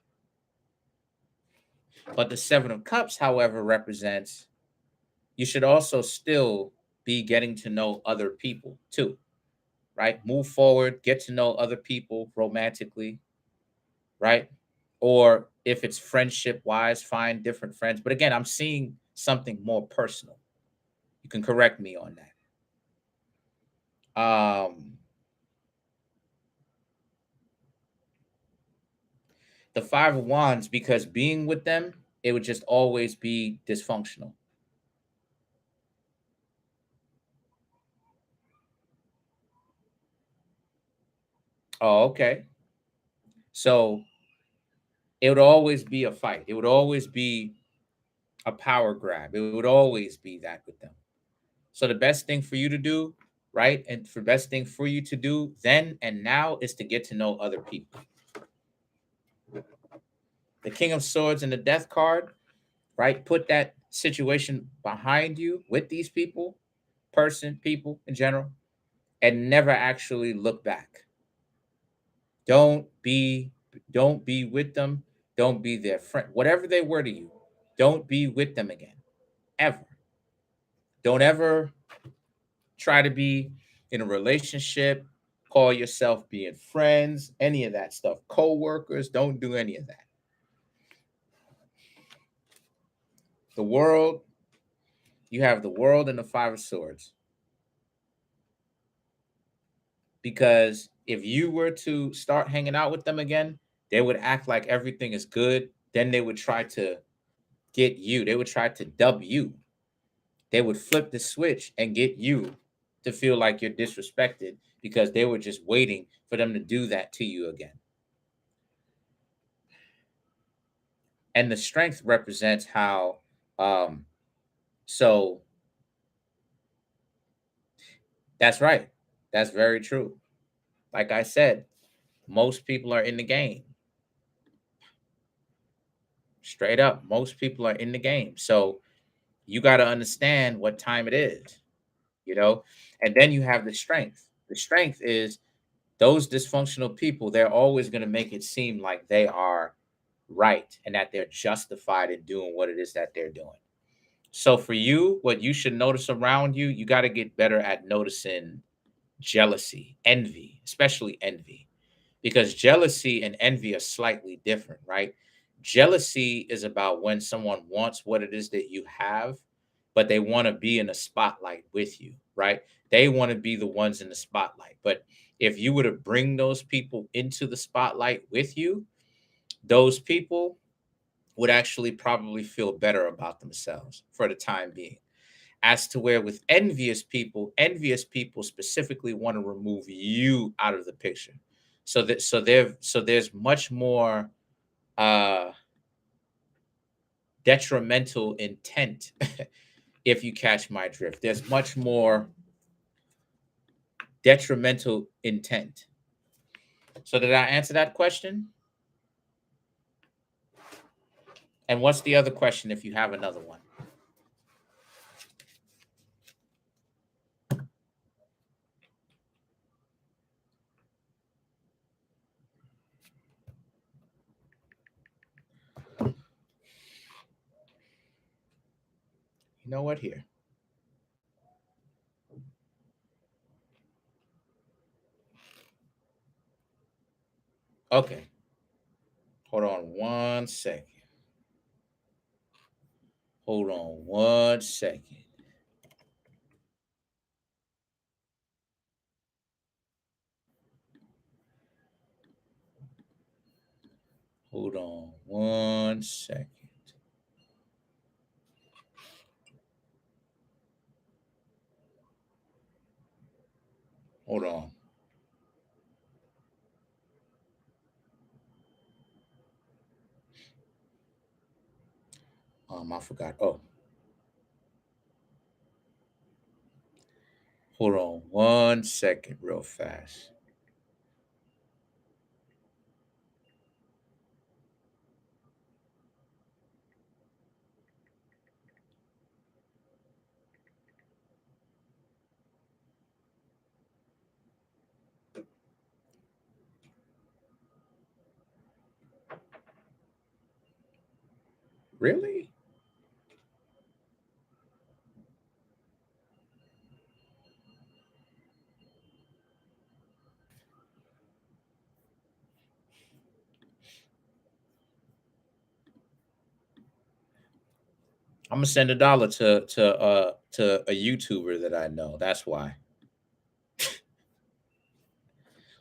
But the Seven of Cups, however, represents you should also still be getting to know other people too, right? Move forward, get to know other people romantically, right? Or if it's friendship wise, find different friends. But again, I'm seeing something more personal. You can correct me on that. The Five of Wands, because being with them, it would just always be dysfunctional. Oh, okay. So it would always be a fight. It would always be a power grab. It would always be that with them. So the best thing for you to do, right? And for best thing for you to do then and now is to get to know other people. The King of Swords and the Death card, right? Put that situation behind you with these people, people in general, and never actually look back. Don't be don't be with them. Don't be their friend. Whatever they were to you, don't be with them again. Ever. Don't ever try to be in a relationship, call yourself being friends, any of that stuff. Co-workers, don't do any of that. The world, you have the world and the Five of Swords. Because if you were to start hanging out with them again, They would act like everything is good. Then they would try to get you. They would try to dub you. They would flip the switch and get you to feel like you're disrespected because they were just waiting for them to do that to you again. And the strength represents how, um, so that's right. That's very true. Like I said, most people are in the game. Straight up, most people are in the game. So you got to understand what time it is, you know? And then you have the strength. The strength is those dysfunctional people, they're always going to make it seem like they are right and that they're justified in doing what it is that they're doing. So for you, what you should notice around you, you got to get better at noticing jealousy, envy, especially envy, because jealousy and envy are slightly different, right? Jealousy is about when someone wants what it is that you have, but they want to be in the spotlight with you, right? They want to be the ones in the spotlight. But if you were to bring those people into the spotlight with you, those people would actually probably feel better about themselves for the time being. As to where with envious people specifically want to remove you out of the picture. So there's much more uh detrimental intent if you catch my drift. There's much more detrimental intent. So did I answer that question? And what's the other question if you have another one? You know what here? Okay. Hold on one second. Hold on one second. Hold on one second. Hold on. I forgot. Oh, hold on one second, real fast. Really? I'm gonna send $1 to a YouTuber that I know. That's why.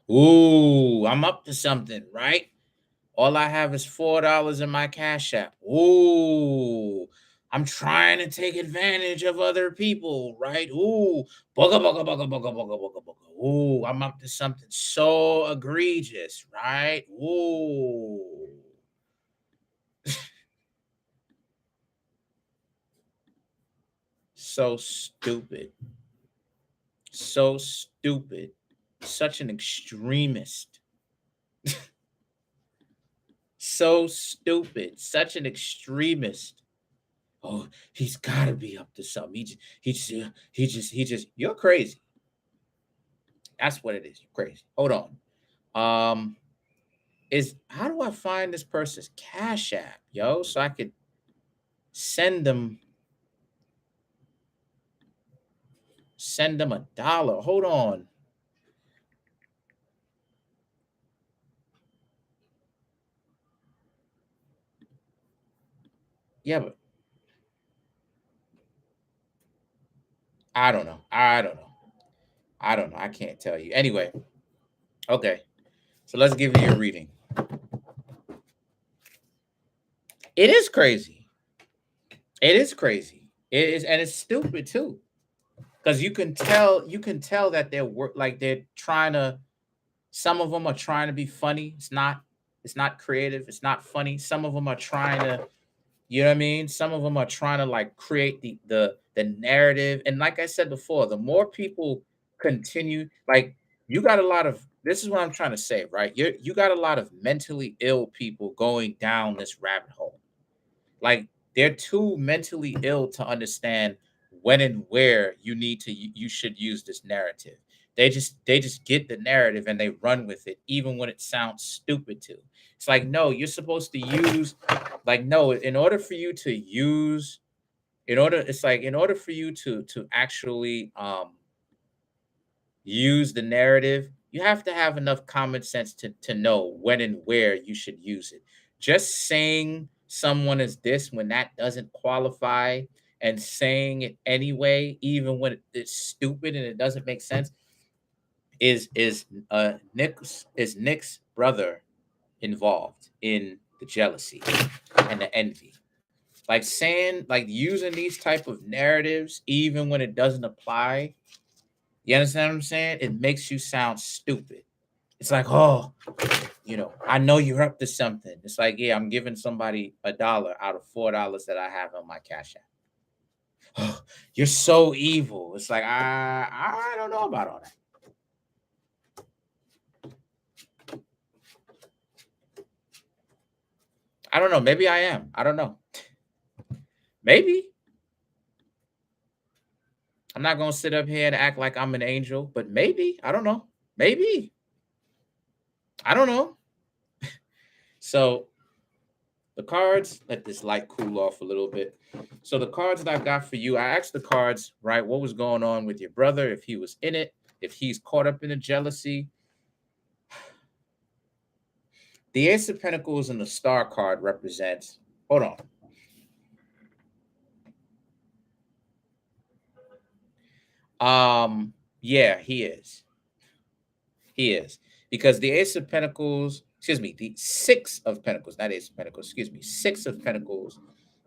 Ooh, I'm up to something, right? All I have is $4 in my Cash App. Ooh, I'm trying to take advantage of other people, right? Ooh, bugga, bugga, bugga, bugga, bugga, bugga, bugga. Ooh, I'm up to something so egregious, right? Ooh. So stupid. So stupid. Such an extremist. So stupid. Such an extremist. Oh, he's got to be up to something. You're crazy. That's what it is. You're crazy. Hold on. Um, how do I find this person's Cash App, yo, so I could send them $1. Hold on. Yeah, but I don't know. I don't know. I don't know. I can't tell you. Anyway, okay. So let's give you a reading. It is crazy. It is crazy. It is, and it's stupid too. Because you can tell that they're like they're trying to. Some of them are trying to be funny. It's not creative. It's not funny. Some of them are trying to, you know what I mean? Some of them are trying to like create the narrative. And like I said before, the more people continue, like you got a lot of, this is what I'm trying to say, right? You got a lot of mentally ill people going down this rabbit hole. Like they're too mentally ill to understand when and where you should use this narrative. They just get the narrative and they run with it, even when it sounds stupid to. It's like, no, you're supposed to use, like, no, in order for you to use, it's like in order for you to actually use the narrative, you have to have enough common sense to know when and where you should use it. Just saying someone is this when that doesn't qualify, and saying it anyway, even when it's stupid and it doesn't make sense, is Nick's brother involved in the jealousy and the envy. Like saying, like using these type of narratives, even when it doesn't apply, you understand what I'm saying? It makes you sound stupid. It's like, oh, I know you're up to something. It's like, yeah, I'm giving somebody $1 out of $4 that I have on my Cash App. Oh, you're so evil. It's like, I don't know about all that. I don't know. Maybe I am. I don't know. Maybe. I'm not gonna sit up here and act like I'm an angel, but maybe. I don't know. Maybe. I don't know. So the cards, let this light cool off a little bit. So the cards that I've got for you, I asked the cards, right, what was going on with your brother, if he was in it, if he's caught up in the jealousy. The Ace of Pentacles and the Star card represents, hold on. Yeah, he is. He is. Because the Ace of Pentacles, excuse me, the Six of Pentacles, not Ace of Pentacles, excuse me, Six of Pentacles,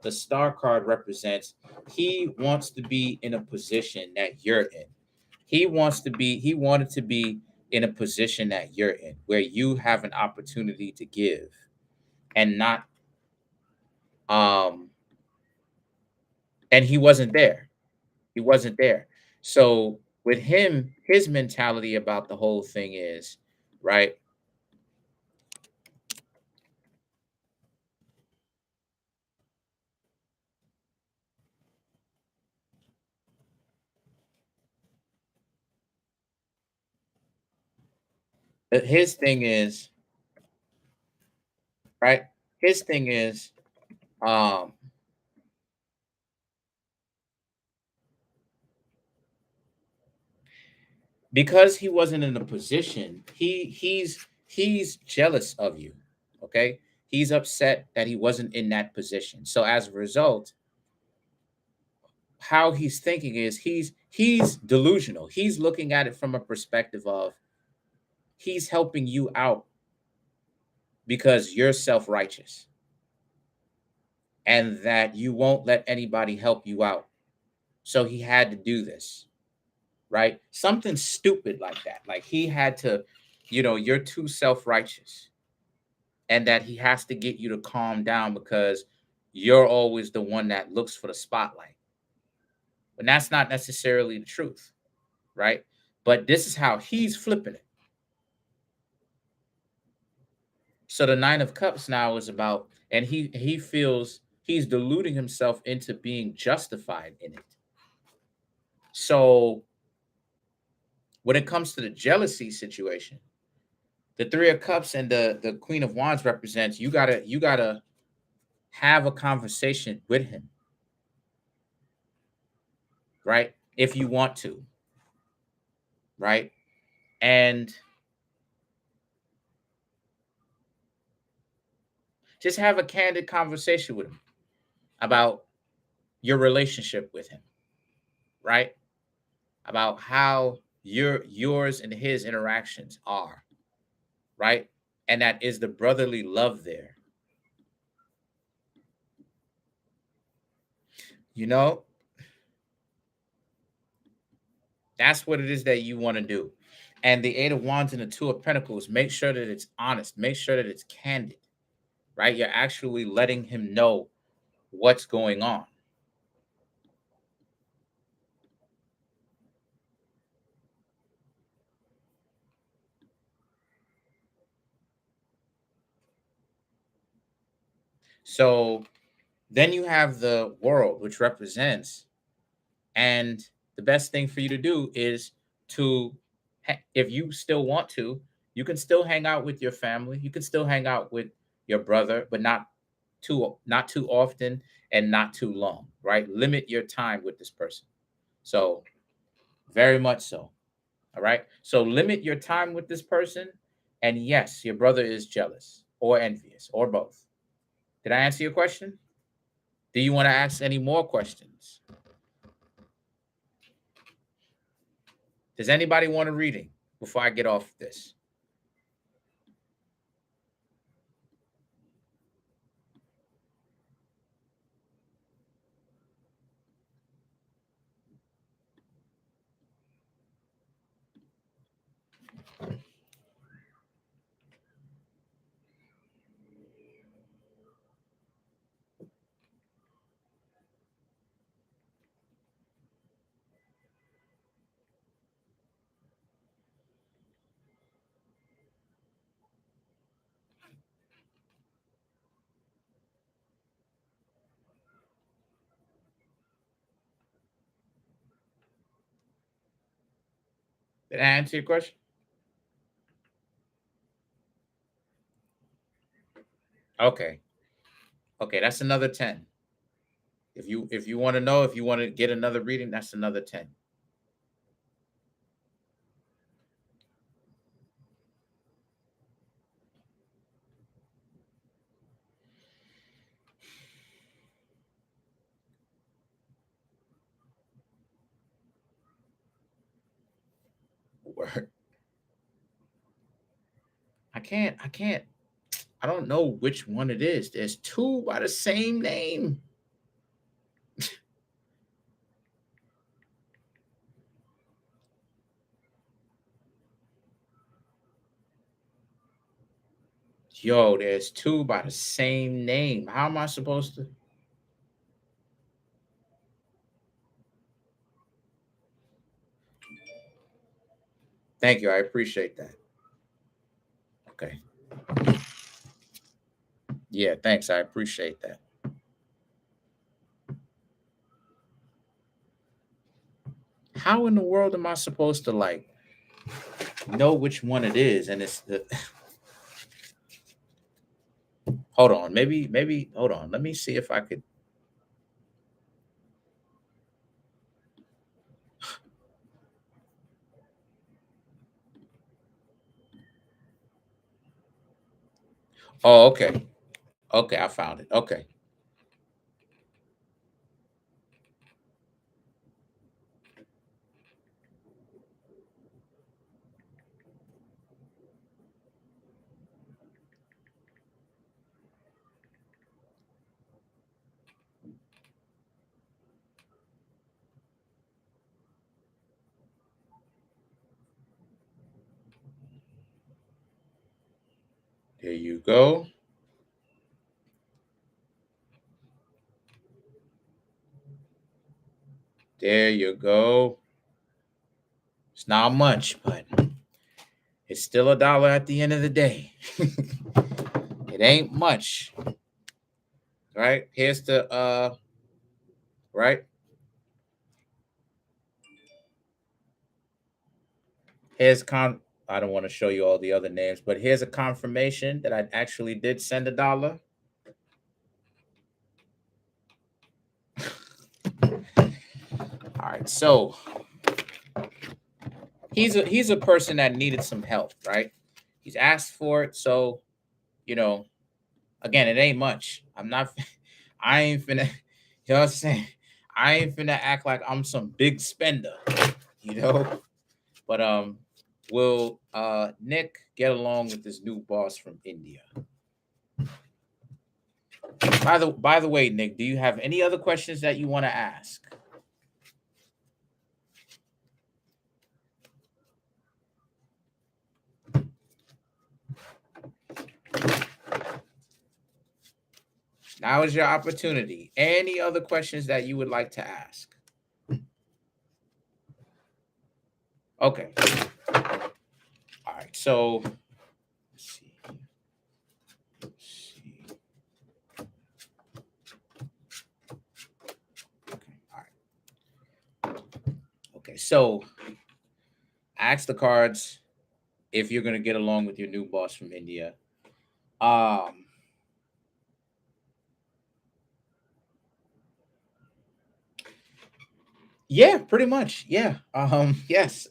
the Star card represents he wants to be in a position that you're in. He wanted to be in a position that you're in, where you have an opportunity to give and not, um, and he wasn't there. He wasn't there. So with him, his mentality about the whole thing is, right, his thing is, right, his thing is, um, because he wasn't in a position, he's jealous of you. Okay. He's upset that he wasn't in that position. So as a result, how he's thinking is he's delusional. He's looking at it from a perspective of he's helping you out because you're self-righteous and that you won't let anybody help you out. So he had to do this, right? Something stupid like that. Like he had to, you're too self-righteous, and that he has to get you to calm down because you're always the one that looks for the spotlight. And that's not necessarily the truth, right? But this is how he's flipping it. So the Nine of Cups now is about, and he feels he's deluding himself into being justified in it. So when it comes to the jealousy situation, the Three of Cups and the Queen of Wands represents you gotta have a conversation with him, right? If you want to, right? And just have a candid conversation with him about your relationship with him, right? About how yours and his interactions are, right? And that is the brotherly love there. You know, that's what it is that you want to do. And the Eight of Wands and the Two of Pentacles, make sure that it's honest, make sure that it's candid, right? You're actually letting him know what's going on. So then you have the World, which represents, and the best thing for you to do is to, if you still want to, you can still hang out with your family. You can still hang out with your brother, but not too often and not too long, right? Limit your time with this person. So very much so. All right. So limit your time with this person. And yes, your brother is jealous or envious or both. Did I answer your question? Do you want to ask any more questions? Does anybody want a reading before I get off this? Did I answer your question? Okay. Okay, that's another 10. If you want to know, if you want to get another reading, that's another 10. Word. I can't I don't know which one it is. There's two by the same name. Yo, there's two by the same name. How am I supposed to? Thank you. I appreciate that. Okay. Yeah, thanks. I appreciate that. How in the world am I supposed to like know which one it is? And it's the hold on, maybe hold on. Let me see if I could. Oh, okay. Okay, I found it. Okay. There you go. There you go. It's not much, but it's still a dollar at the end of the day. It ain't much. Right? Here's the right? Here's I don't want to show you all the other names, but here's a confirmation that I actually did send a dollar. All right, so he's a person that needed some help, right? He's asked for it, so you know, again, it ain't much. I'm not, I ain't finna, you know what I'm saying? I ain't finna act like I'm some big spender, you know. But will Nick get along with this new boss from India? By the way, Nick, do you have any other questions that you want to ask? Now is your opportunity. Any other questions that you would like to ask? Okay. All right. So let's see. Let's see. Okay. All right. Okay. So ask the cards if you're gonna get along with your new boss from India. Um, yeah, pretty much. Yeah. Yes.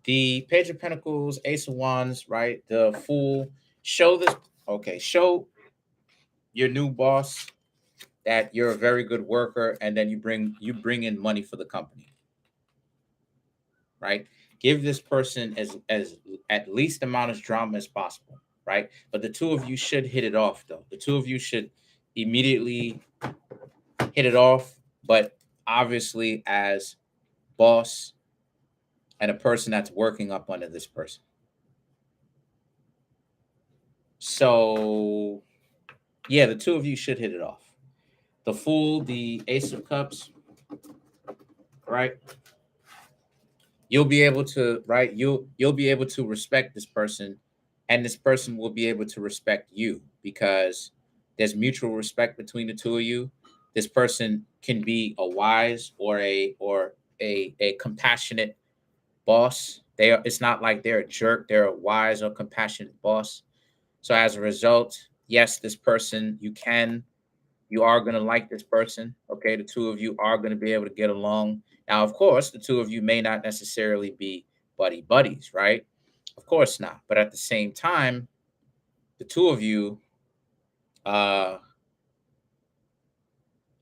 The Page of Pentacles, Ace of Wands, right? The Fool. Show this. Okay. Show your new boss that you're a very good worker, and then you bring in money for the company, right? Give this person as at least amount of drama as possible, right? But the two of you should hit it off, though. The two of you should immediately hit it off, but obviously as boss and a person that's working up under this person. So yeah, the two of you should hit it off. The Fool, the Ace of Cups, right? You'll be able to, right? You'll be able to respect this person, and this person will be able to respect you because there's mutual respect between the two of you. This person can be a wise or a compassionate boss. It's not like they're a jerk. They're a wise or compassionate boss. So as a result, yes, this person you are going to like this person. Okay. The two of you are going to be able to get along. Now, of course, the two of you may not necessarily be buddy buddies, right? Of course not. But at the same time, the two of you uh,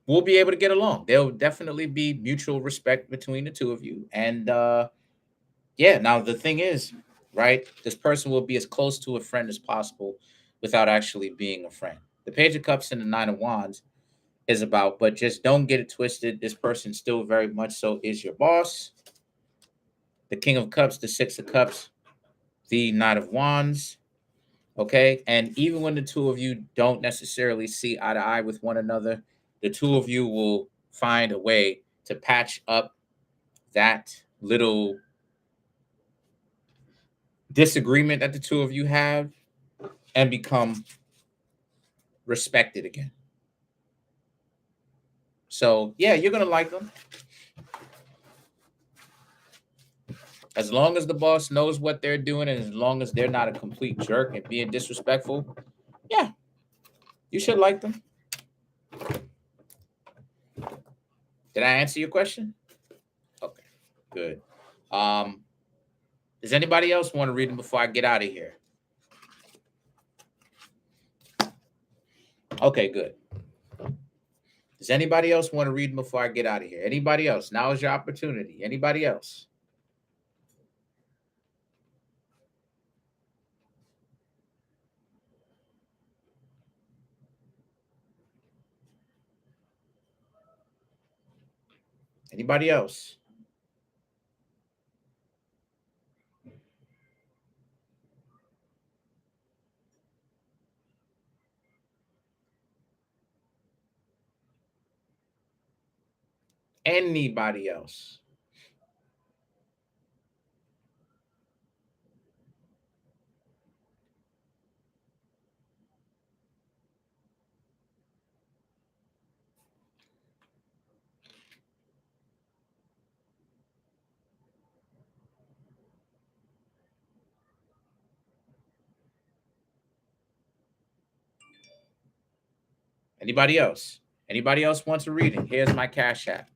will be able to get along. There'll definitely be mutual respect between the two of you. And yeah, now the thing is, right, this person will be as close to a friend as possible without actually being a friend. The Page of Cups and the Nine of Wands is about, but just don't get it twisted. This person still very much so is your boss. The King of Cups, the Six of Cups, the Knight of Wands. Okay. And even when the two of you don't necessarily see eye to eye with one another, the two of you will find a way to patch up that little disagreement that the two of you have and become respected again. So, yeah, you're going to like them. As long as the boss knows what they're doing and as long as they're not a complete jerk and being disrespectful, yeah, you should like them. Did I answer your question? Okay, good. Um, does anybody else want to read them before I get out of here? Okay, good. Does anybody else want to read them before I get out of here? Anybody else? Now is your opportunity. Anybody else? Anybody else? Anybody else? Anybody else? Anybody else wants to read it? Here's my Cash App.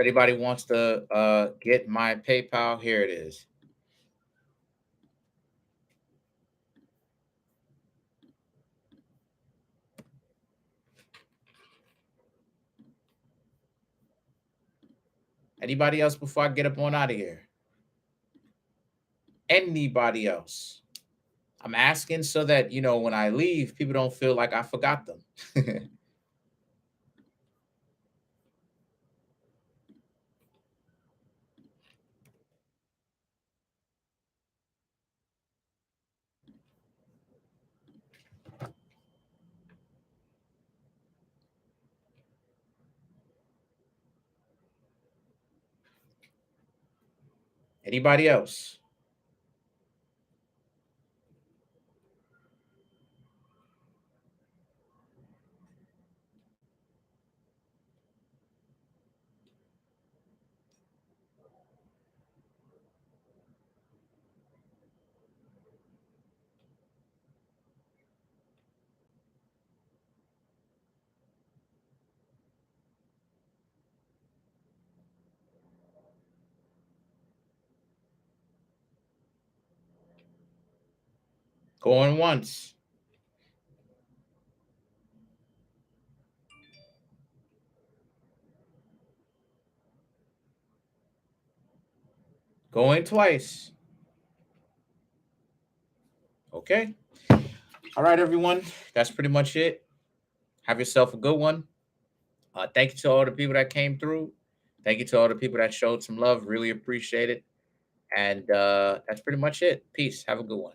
If anybody wants to get my PayPal, here it is. Anybody else before I get up on out of here? Anybody else? I'm asking so that, when I leave, people don't feel like I forgot them. Anybody else? Going once. Going twice. Okay. All right, everyone. That's pretty much it. Have yourself a good one. Thank you to all the people that came through. Thank you to all the people that showed some love. Really appreciate it. And that's pretty much it. Peace. Have a good one.